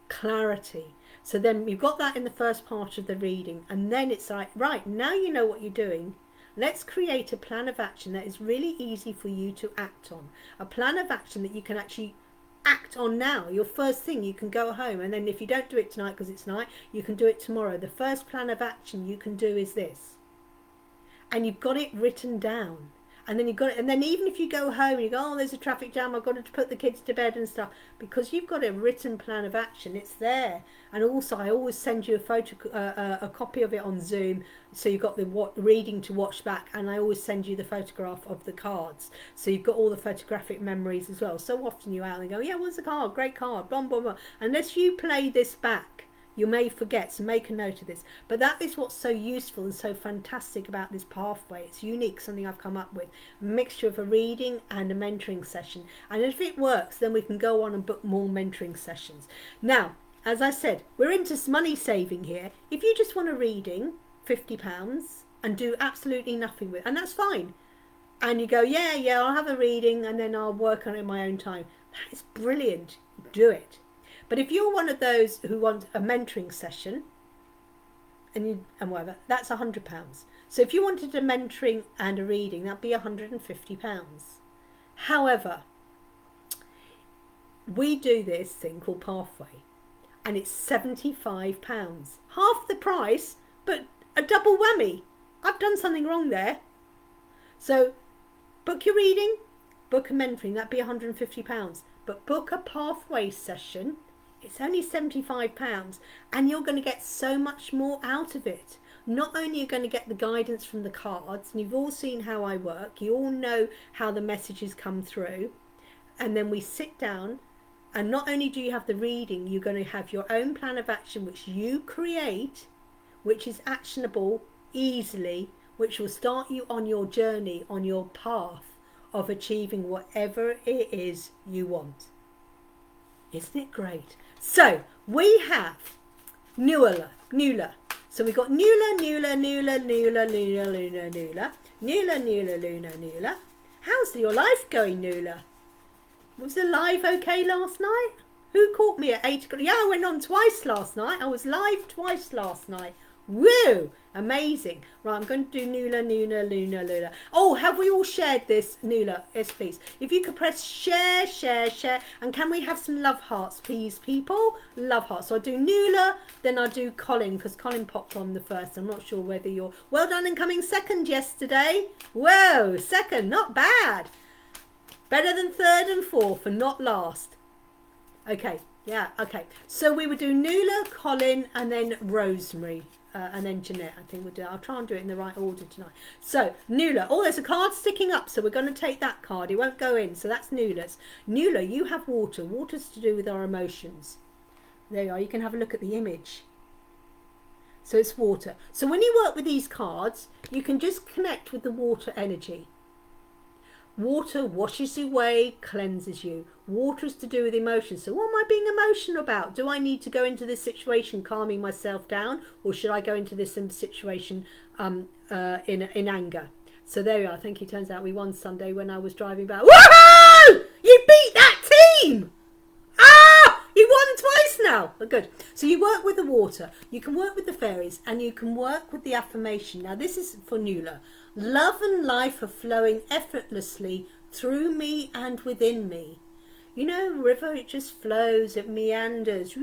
clarity. So then you've got that in the first part of the reading, and then it's like, right, now you know what you're doing. Let's create a plan of action that is really easy for you to act on. A plan of action that you can actually act on now. Your first thing, you can go home, and then if you don't do it tonight because it's night, you can do it tomorrow. The first plan of action you can do is this. And you've got it written down. And then you've got it, and then even if you go home and you go, oh, there's a traffic jam, I've got to put the kids to bed and stuff, because you've got a written plan of action, it's there. And also, I always send you a copy of it on Zoom, so you've got the reading to watch back, and I always send you the photograph of the cards, so you've got all the photographic memories as well. So often you're out and go, yeah, what's the card? Great card, blah blah blah. Unless you play this back, you may forget, so make a note of this. But that is what's so useful and so fantastic about this pathway. It's unique, something I've come up with. A mixture of a reading and a mentoring session. And if it works, then we can go on and book more mentoring sessions. Now, as I said, we're into money saving here. If you just want a reading, £50, and do absolutely nothing with it, and that's fine. And you go, yeah, I'll have a reading and then I'll work on it in my own time. That is brilliant. Do it. But if you're one of those who want a mentoring session and whatever, that's £100. So if you wanted a mentoring and a reading, that'd be £150. However, we do this thing called Pathway, and it's £75. Half the price, but a double whammy. I've done something wrong there. So book your reading, book a mentoring, that'd be £150. But book a Pathway session, it's only £75, and you're going to get so much more out of it. not only are you going to get the guidance from the cards, and you've all seen how I work, you all know how the messages come through, and then we sit down, and not only do you have the reading, you're going to have your own plan of action which you create, which is actionable easily, which will start you on your journey, on your path of achieving whatever it is you want. Isn't it great? So we have Nula. So we've got Nula. How's your life going, Nula? Was the live okay last night? Who caught me at 8 o'clock? Yeah, I went on twice last night. I was live twice last night. Woo! Amazing. Right, I'm going to do Nula. Oh, have we all shared this? Nula, yes, please. If you could press share. And can we have some love hearts, please, people? Love hearts. So I do Nula, then I do Colin, because Colin popped on the first. I'm not sure whether you're... Well done in coming second yesterday. Whoa, second, not bad. Better than third and fourth, and not last. Okay, yeah, okay. So we would do Nula, Colin, and then Rosemary. And then Jeanette, I think we'll do. I'll try and do it in the right order tonight. So, Nula. Oh, there's a card sticking up, so we're going to take that card. It won't go in, so that's Nula's. Nula, you have water. Water's to do with our emotions. There you are. You can have a look at the image. So it's water. So when you work with these cards, you can just connect with the water energy. Water washes you away, cleanses you. Water is to do with emotions. So what am I being emotional about? Do I need to go into this situation calming myself down, or should I go into this situation in anger? So there we are. I think it turns out we won Sunday when I was driving back. Woohoo! You beat that team! Ah! You won twice now. Oh, good. So you work with the water. You can work with the fairies, and you can work with the affirmation. Now this is for Nula. Love and life are flowing effortlessly through me and within me. You know, river, it just flows, it meanders,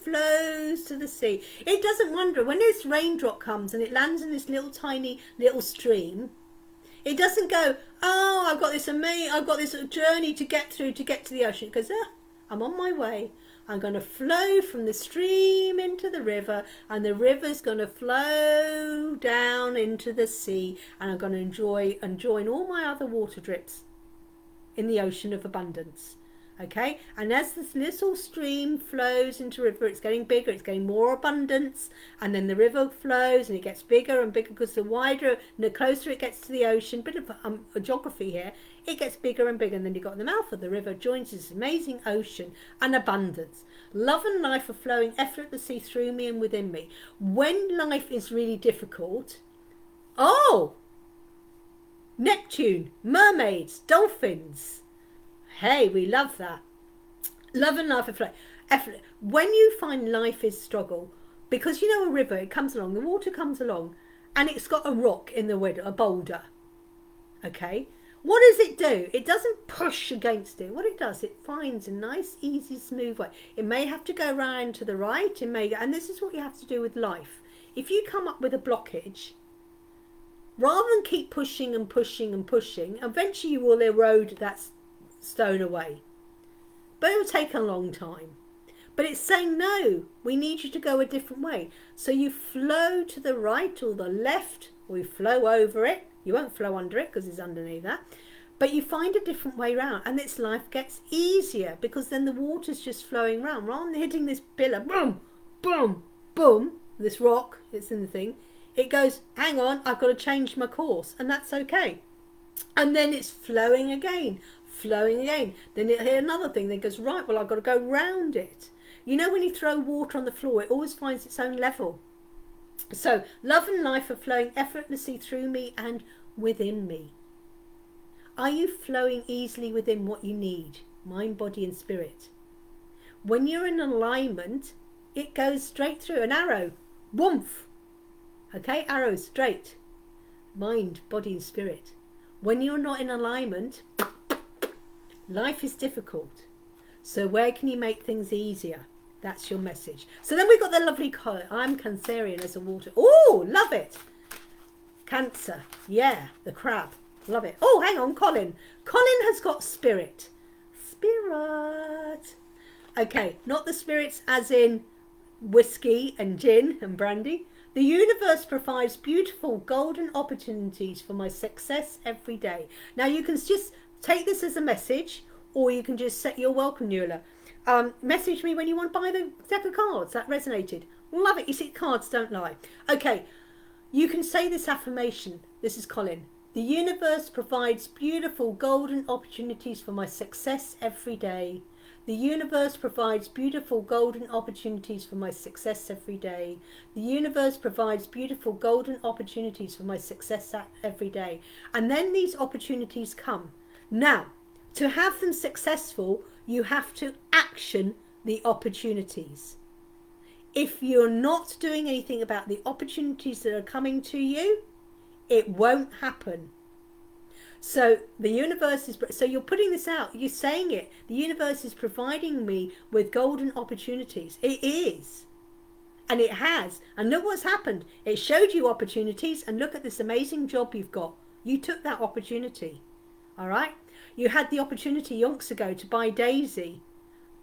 flows to the sea. It doesn't wonder, when this raindrop comes and it lands in this little tiny little stream, it doesn't go, oh, I've got this journey to get through to get to the ocean. It goes, I'm on my way. I'm going to flow from the stream into the river, and the river's going to flow down into the sea, and I'm going to join all my other water drips in the ocean of abundance. Okay, and as this little stream flows into the river, it's getting bigger, it's getting more abundance, and then the river flows and it gets bigger and bigger, because the wider and the closer it gets to the ocean, bit of a geography here, it gets bigger and bigger, and then you've got the mouth of the river joins this amazing ocean and abundance. Love and life are flowing effortlessly through me and within me. When life is really difficult, Neptune, mermaids, dolphins. Hey, we love that. Love and life are flowing. When you find life is struggle, because you know a river, it comes along, the water comes along, and it's got a rock in the middle, a boulder. Okay? What does it do? It doesn't push against it. What it does, it finds a nice, easy, smooth way. It may have to go round to the right, and this is what you have to do with life. If you come up with a blockage, rather than keep pushing and pushing and pushing, eventually you will erode that stone away. But it will take a long time. But it's saying, no, we need you to go a different way. So you flow to the right or the left, or you flow over it. You won't flow under it because it's underneath that. But you find a different way round, and its life gets easier, because then the water's just flowing round. Rather than hitting this pillar, boom, boom, boom, this rock, it's in the thing, it goes, hang on, I've got to change my course, and that's okay. And then it's flowing again. Then it hit another thing, then it goes, right, well, I've got to go round it. You know, when you throw water on the floor, it always finds its own level. So love and life are flowing effortlessly through me and within me. Are you flowing easily within what you need? Mind, body and spirit. When you're in alignment, it goes straight through. An arrow, woomph. Okay, arrow straight. Mind, body and spirit. When you're not in alignment, life is difficult. So where can you make things easier? That's your message. So then we've got the lovely colour. I'm Cancerian as a water. Oh, love it. Cancer. Yeah, the crab. Love it. Oh, hang on, Colin. Colin has got spirit. Spirit. Okay, not the spirits as in whiskey and gin and brandy, The universe provides beautiful golden opportunities for my success every day. Now you can just take this as a message, or you can just set your welcome, Nuala. Message me when you want to buy the deck of cards. That resonated. Love it. You see, cards don't lie. Okay, you can say this affirmation. This is Colin. The universe provides beautiful golden opportunities for my success every day. The universe provides beautiful golden opportunities for my success every day. The universe provides beautiful golden opportunities for my success every day. And then these opportunities come. Now, to have them successful, you have to action the opportunities. If you're not doing anything about the opportunities that are coming to you, it won't happen. So the universe is, so you're putting this out, you're saying it, the universe is providing me with golden opportunities. It is. And it has. And look what's happened. It showed you opportunities, and look at this amazing job you've got. You took that opportunity. All right? You had the opportunity yonks ago to buy Daisy.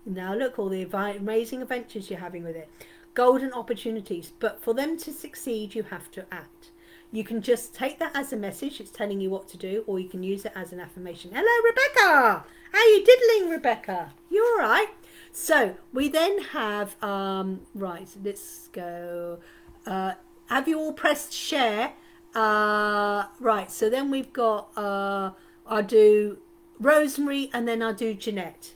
Now look, all the amazing adventures you're having with it. Golden opportunities. But for them to succeed, you have to act. You can just take that as a message, it's telling you what to do, or you can use it as an affirmation. Hello, Rebecca! How are you diddling, Rebecca? You all right? So we then have, right, let's go. Have you all pressed share? Right, so then we've got, I'll do Rosemary, and then I'll do Jeanette.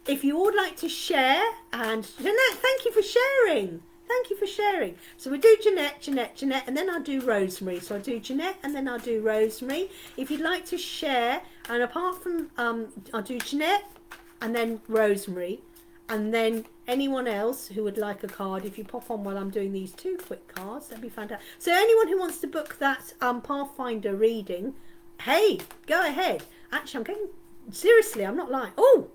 If you would like to share, and Jeanette, thank you for sharing. Thank you for sharing. So we do Jeanette, and then I'll do Rosemary. So I'll do Jeanette, and then I'll do Rosemary. If you'd like to share, and apart from, I'll do Jeanette, and then Rosemary, and then anyone else who would like a card, if you pop on while I'm doing these two quick cards, that'd be fantastic. So anyone who wants to book that Pathfinder reading, hey, go ahead. Actually, I'm getting, seriously, I'm not lying. Oh,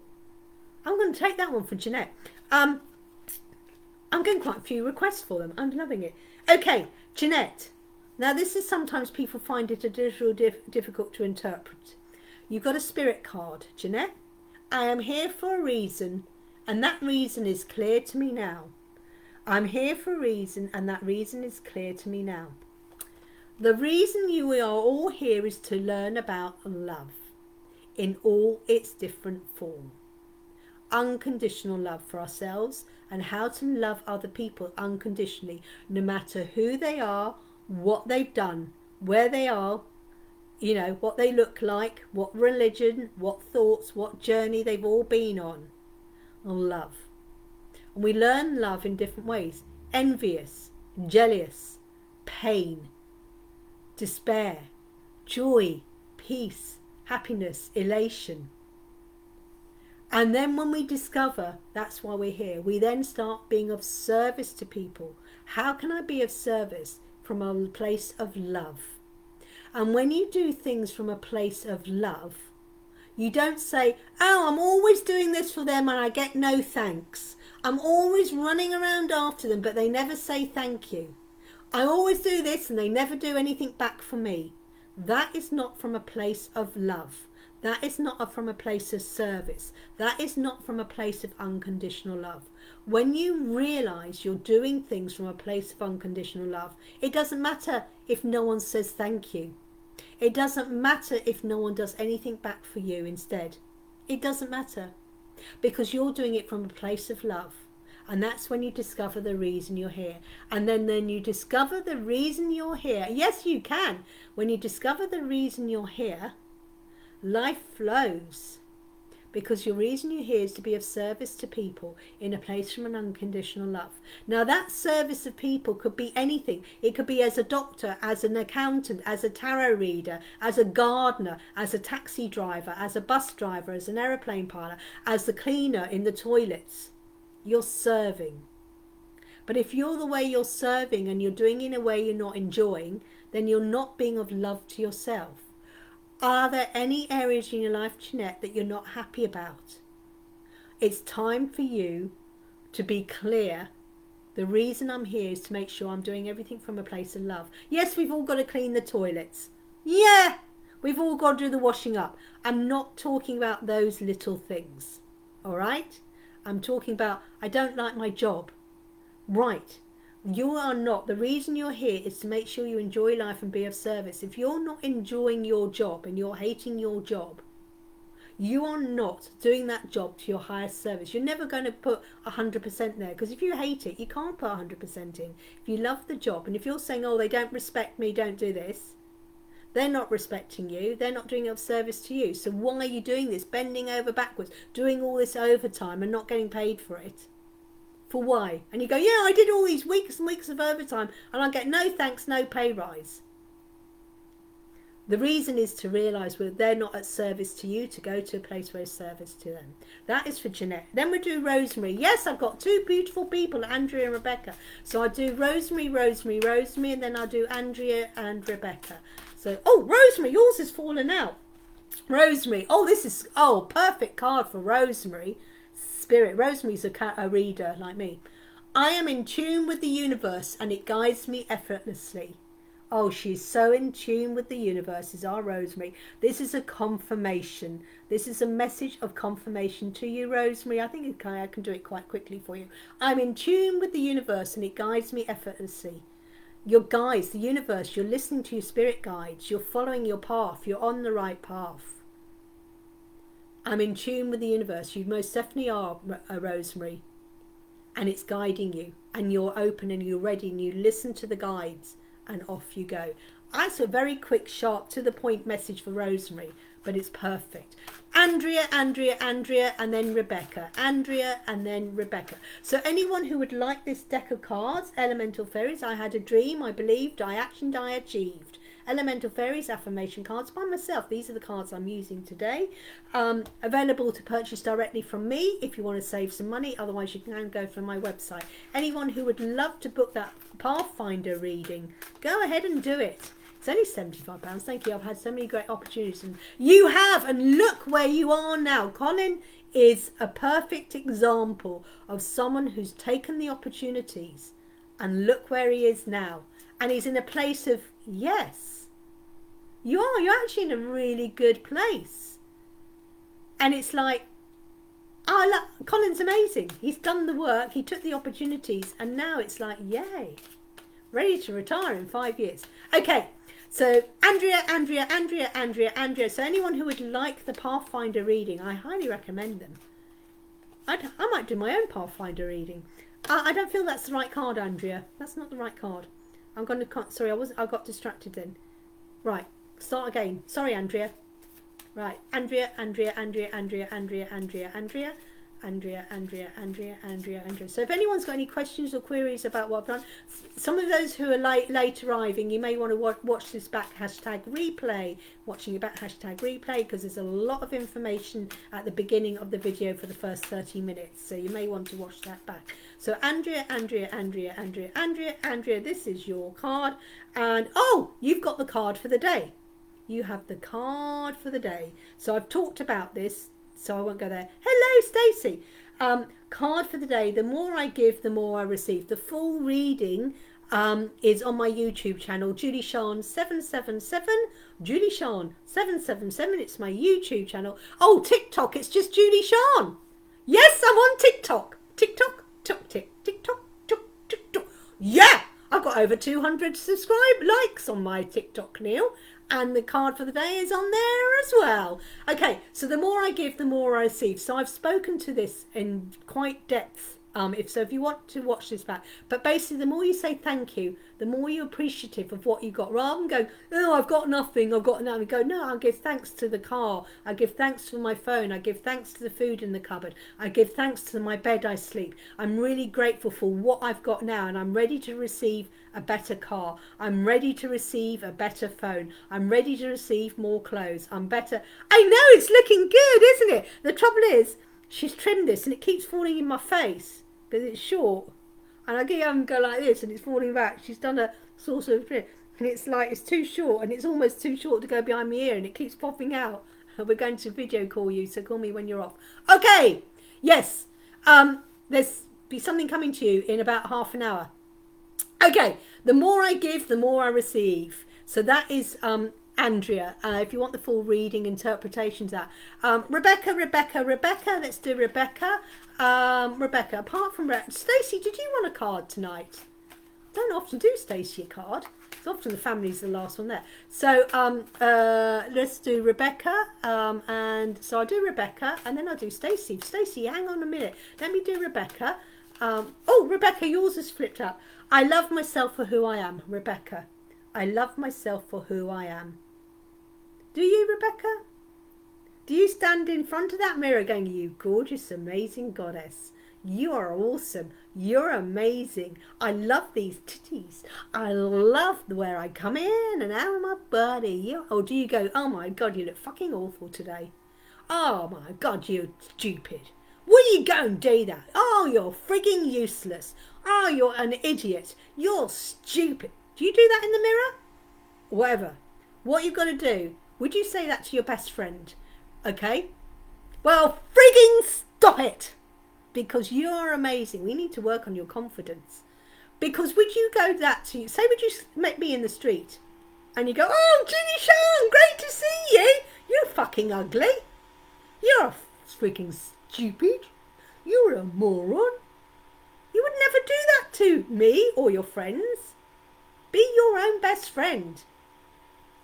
I'm going to take that one for Jeanette. I'm getting quite a few requests for them. I'm loving it. Okay, Jeanette. Now, this is sometimes people find it a little difficult to interpret. You've got a spirit card, Jeanette. I am here for a reason, and that reason is clear to me now. I'm here for a reason, and that reason is clear to me now. The reason you are all here is to learn about love in all its different forms. Unconditional love for ourselves, and how to love other people unconditionally, no matter who they are, what they've done, where they are, you know, what they look like, what religion, what thoughts, what journey they've all been on. Love. And we learn love in different ways. Envious, jealous, pain, despair, joy, peace, happiness, elation. And then when we discover that's why we're here, we then start being of service to people. How can I be of service? From a place of love. And when you do things from a place of love, you don't say, oh, I'm always doing this for them and I get no thanks. I'm always running around after them, but they never say thank you. I always do this and they never do anything back for me. That is not from a place of love. That is not from a place of service. That is not from a place of unconditional love. When you realise you're doing things from a place of unconditional love, it doesn't matter if no one says thank you. It doesn't matter if no one does anything back for you instead. It doesn't matter, because you're doing it from a place of love. And that's when you discover the reason you're here. And then you discover the reason you're here. Yes, you can. When you discover the reason you're here, life flows, because your reason you're here is to be of service to people in a place from an unconditional love. Now, that service of people could be anything. It could be as a doctor, as an accountant, as a tarot reader, as a gardener, as a taxi driver, as a bus driver, as an aeroplane pilot, as the cleaner in the toilets. You're serving. But if you're the way you're serving and you're doing it in a way you're not enjoying, then you're not being of love to yourself. Are there any areas in your life, Jeanette, that you're not happy about? It's time for you to be clear. The reason I'm here is to make sure I'm doing everything from a place of love. Yes, we've all got to clean the toilets. Yeah, we've all got to do the washing up. I'm not talking about those little things. All right? I'm talking about, I don't like my job. Right. You are not. The reason you're here is to make sure you enjoy life and be of service. If you're not enjoying your job and you're hating your job, you are not doing that job to your highest service. You're never going to put 100% there, because if you hate it, you can't put 100% in. If you love the job, and if you're saying, oh, they don't respect me, don't do this, they're not respecting you, they're not doing it of service to you. So why are you doing this, bending over backwards, doing all this overtime and not getting paid for it? For why? And you go, yeah, I did all these weeks and weeks of overtime and I get no thanks, no pay rise. The reason is to realise where they're not at service to you, to go to a place where it's service to them. That is for Jeanette. Then we do Rosemary. Yes, I've got two beautiful people, Andrea and Rebecca. So I do Rosemary, Rosemary, Rosemary, and then I'll do Andrea and Rebecca. So, oh, Rosemary, yours has fallen out. Rosemary, oh, this is, oh, perfect card for Rosemary. Spirit. Rosemary's a reader like me. I am in tune with the universe and it guides me effortlessly. Oh, she's so in tune with the universe, is our Rosemary. This is a confirmation. This is a message of confirmation to you, Rosemary. I think I can do it quite quickly for you. I'm in tune with the universe and it guides me effortlessly. Your guides, the universe, you're listening to your spirit guides. You're following your path. You're on the right path. I'm in tune with the universe. You most definitely are, Rosemary. And it's guiding you. And you're open and you're ready and you listen to the guides. And off you go. That's a very quick, sharp, to the point message for Rosemary, but it's perfect. Andrea, Andrea, Andrea, and then Rebecca. Andrea, and then Rebecca. So anyone who would like this deck of cards, Elemental Fairies, I had a dream, I believed, I actioned, I achieved. Elemental Fairies affirmation cards by myself. These are the cards I'm using today. Available to purchase directly from me if you want to save some money. Otherwise, you can go from my website. Anyone who would love to book that Pathfinder reading, go ahead and do it. It's only £75. Thank you. I've had so many great opportunities. And you have. And look where you are now. Colin is a perfect example of someone who's taken the opportunities. And look where he is now. And he's in a place of, yes. You're actually in a really good place. And it's like, oh, look, Colin's amazing. He's done the work, he took the opportunities, and now it's like, yay. Ready to retire in 5 years. Okay, so Andrea, Andrea, Andrea, Andrea, Andrea. So anyone who would like the Pathfinder reading, I highly recommend them. I might do my own Pathfinder reading. I don't feel that's the right card, Andrea. That's not the right card. I'm going to, sorry, I got distracted then. Right. Start again. Sorry, Andrea. Right. Andrea, Andrea, Andrea, Andrea, Andrea, Andrea, Andrea, Andrea, Andrea, Andrea, Andrea, Andrea. So if anyone's got any questions or queries about what I've done, some of those who are late arriving, you may want to watch this back, #replay, watching it back, #replay, because there's a lot of information at the beginning of the video for the first 30 minutes. So you may want to watch that back. So Andrea, Andrea, Andrea, Andrea, Andrea, Andrea, this is your card. And, oh, you've got the card for the day. You have the card for the day. So I've talked about this, so I won't go there. Hello, Stacey. Card for the day. The more I give, the more I receive. The full reading is on my YouTube channel, Julie-Sian 777. Julie-Sian 777. It's my YouTube channel. Oh, TikTok. It's just Julie-Sian. Yes, I'm on TikTok. TikTok, TikTok. Yeah, I've got over 200 likes on my TikTok now. And the card for the day is on there as well. Okay, so the more I give, the more I receive. So I've spoken to this in quite depth. If you want to watch this back. But basically, the more you say thank you, the more you're appreciative of what you got. Rather than going, oh, I've got nothing, I've got nothing. Go, no, I give thanks to the car. I give thanks for my phone. I give thanks to the food in the cupboard. I give thanks to my bed I sleep. I'm really grateful for what I've got now, and I'm ready to receive a better car. I'm ready to receive a better phone. I'm ready to receive more clothes. I'm better. I know, it's looking good, isn't it? The trouble is, she's trimmed this and it keeps falling in my face because it's short. And I get and go like this and it's falling back. She's done a sort of trim and it's like it's too short and it's almost too short to go behind my ear and it keeps popping out. We're going to video call you, so call me when you're off. Okay, yes. There's be something coming to you in about half an hour. Okay, the more I give, the more I receive. So that is Andrea. If you want the full reading, interpretations, that. Rebecca. Let's do Rebecca. Rebecca. Apart from Stacey, did you want a card tonight? don't often do Stacey a card. It's often the family's the last one there. So let's do Rebecca, and so I'll do Rebecca, and then I'll do Stacey. Stacey, hang on a minute. Let me do Rebecca. Oh, Rebecca, yours is flipped up. I love myself for who I am, Rebecca. I love myself for who I am. Do you, Rebecca? Do you stand in front of that mirror going, you gorgeous, amazing goddess? You are awesome. You're amazing. I love these titties. I love where I come in and out of my body. Or do you go, oh my God, you look fucking awful today. Oh my God, you're stupid. Will you go and do that? Oh, you're frigging useless. Oh, you're an idiot. You're stupid. Do you do that in the mirror? Whatever. What you've got to do, would you say that to your best friend? Okay? Well, frigging stop it. Because you're amazing. We need to work on your confidence. Because would you go that to, say would you meet me in the street and you go, oh, Julie-Sian, great to see you. You're fucking ugly. You're freaking stupid. You're a moron. You would never do that to me or your friends. Be your own best friend.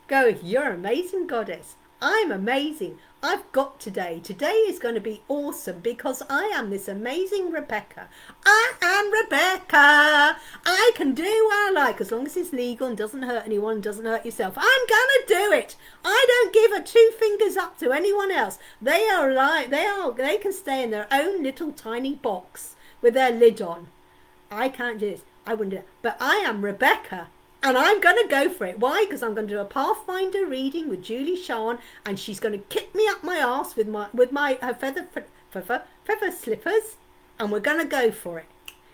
Go, you're an amazing goddess. I'm amazing. I've got today. Today is going to be awesome because I am this amazing Rebecca. I am Rebecca. I can do what I like as long as it's legal and doesn't hurt anyone, doesn't hurt yourself. I'm going to do it. I don't give a two fingers up to anyone else. They can stay in their own little tiny box with their lid on. I can't do this. I wouldn't do that. But I am Rebecca. And I'm going to go for it. Why? Because I'm going to do a Pathfinder reading with Julie-Sian, and she's going to kick me up my arse with her feather slippers, and we're going to go for it.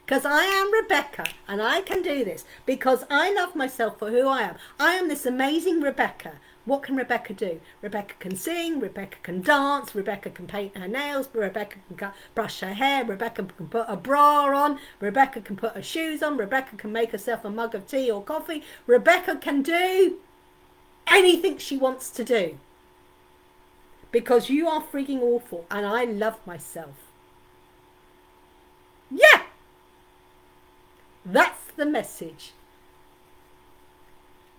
Because I am Rebecca, and I can do this. Because I love myself for who I am. I am this amazing Rebecca. What can Rebecca do? Rebecca can sing, Rebecca can dance, Rebecca can paint her nails, Rebecca can brush her hair, Rebecca can put a bra on, Rebecca can put her shoes on, Rebecca can make herself a mug of tea or coffee. Rebecca can do anything she wants to do. Because you are freaking awful and I love myself. Yeah! That's the message.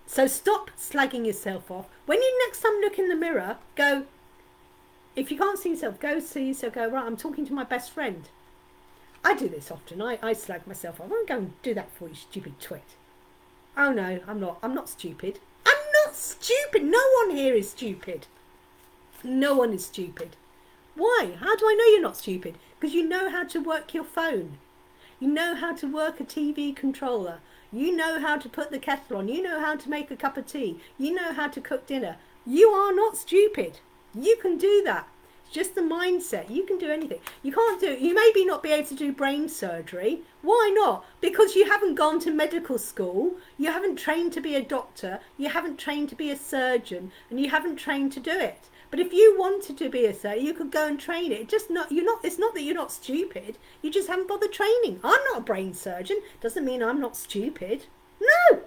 So stop slagging yourself off. When you next time look in the mirror, go, if you can't see yourself, go see yourself, go, right, I'm talking to my best friend. I do this often. I slag myself off. I won't go and do that for you, stupid twit. Oh no, I'm not stupid. I'm not stupid. No one here is stupid. No one is stupid. Why? How do I know you're not stupid? Because you know how to work your phone. You know how to work a TV controller. You know how to put the kettle on. You know how to make a cup of tea. You know how to cook dinner. You are not stupid. You can do that. It's just the mindset. You can do anything. You can't do, you maybe not be able to do brain surgery. Why not? Because you haven't gone to medical school. You haven't trained to be a doctor. You haven't trained to be a surgeon. And you haven't trained to do it. But if you wanted to be a surgeon, you could go and train it. It's not that you're not stupid. You just haven't bothered training. I'm not a brain surgeon. Doesn't mean I'm not stupid. No.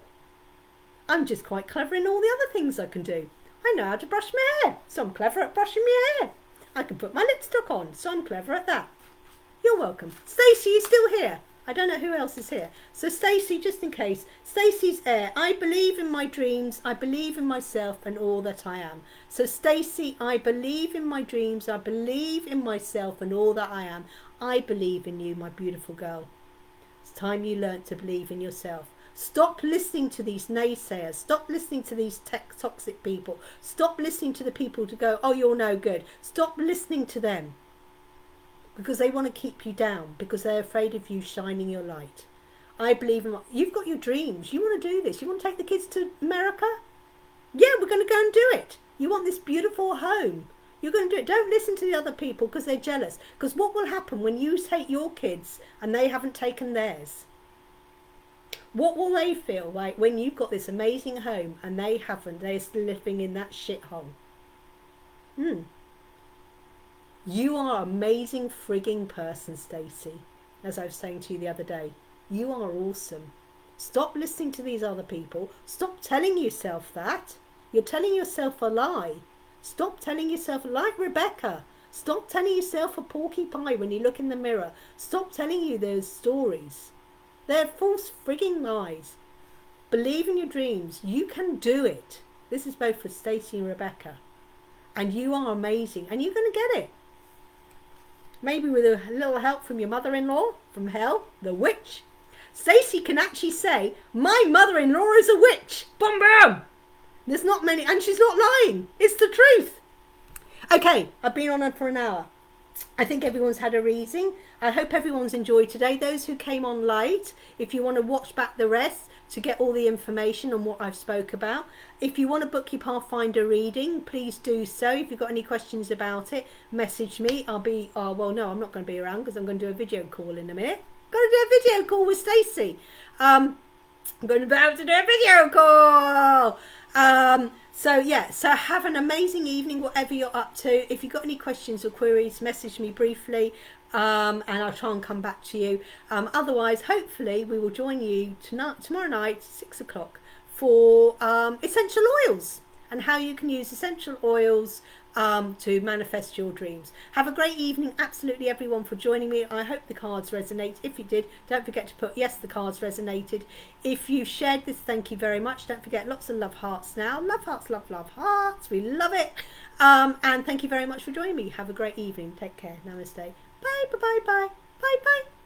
I'm just quite clever in all the other things I can do. I know how to brush my hair, so I'm clever at brushing my hair. I can put my lipstick on, so I'm clever at that. You're welcome. Stacey, you're still here. I don't know who else is here. So Stacey, just in case, Stacey's air. I believe in my dreams. I believe in myself and all that I am. So Stacey, I believe in my dreams. I believe in myself and all that I am. I believe in you, my beautiful girl. It's time you learnt to believe in yourself. Stop listening to these naysayers. Stop listening to these toxic people. Stop listening to the people to go, oh, you're no good. Stop listening to them. Because they want to keep you down. Because they're afraid of you shining your light. I believe in... You've got your dreams. You want to do this. You want to take the kids to America? Yeah, we're going to go and do it. You want this beautiful home. You're going to do it. Don't listen to the other people because they're jealous. Because what will happen when you take your kids and they haven't taken theirs? What will they feel like when you've got this amazing home and they haven't? They're still living in that shithole. You are an amazing frigging person, Stacey. As I was saying to you the other day. You are awesome. Stop listening to these other people. Stop telling yourself that. You're telling yourself a lie. Stop telling yourself, like Rebecca. Stop telling yourself a porky pie when you look in the mirror. Stop telling you those stories. They're false frigging lies. Believe in your dreams. You can do it. This is both for Stacey and Rebecca. And you are amazing. And you're going to get it. Maybe with a little help from your mother-in-law from hell, the witch. Stacey can actually say, my mother-in-law is a witch. Boom, boom. There's not many, and she's not lying. It's the truth. Okay, I've been on for an hour. I think everyone's had a reading. I hope everyone's enjoyed today. Those who came on late, if you want to watch back the rest to get all the information on what I've spoke about. If you want to book your Pathfinder reading, please do so. If you've got any questions about it, message me. I'll be, well, no, I'm not going to be around because I'm going to do a video call in a minute. I'm going to do a video call with Stacey. I'm going to be able to do a video call. So have an amazing evening, whatever you're up to. If you've got any questions or queries, message me briefly, and I'll try and come back to you. Otherwise, hopefully, we will join you tomorrow night, 6 o'clock, for essential oils and how you can use essential oils to manifest your dreams. Have a great evening, absolutely everyone, for joining me. I hope the cards resonate. If you did, don't forget to put yes, the cards resonated. If you shared this, thank you very much. Don't forget, lots of love hearts now. Love hearts, love hearts. We love it. And thank you very much for joining me. Have a great evening. Take care. Namaste. Bye, bye, bye, bye, bye, bye.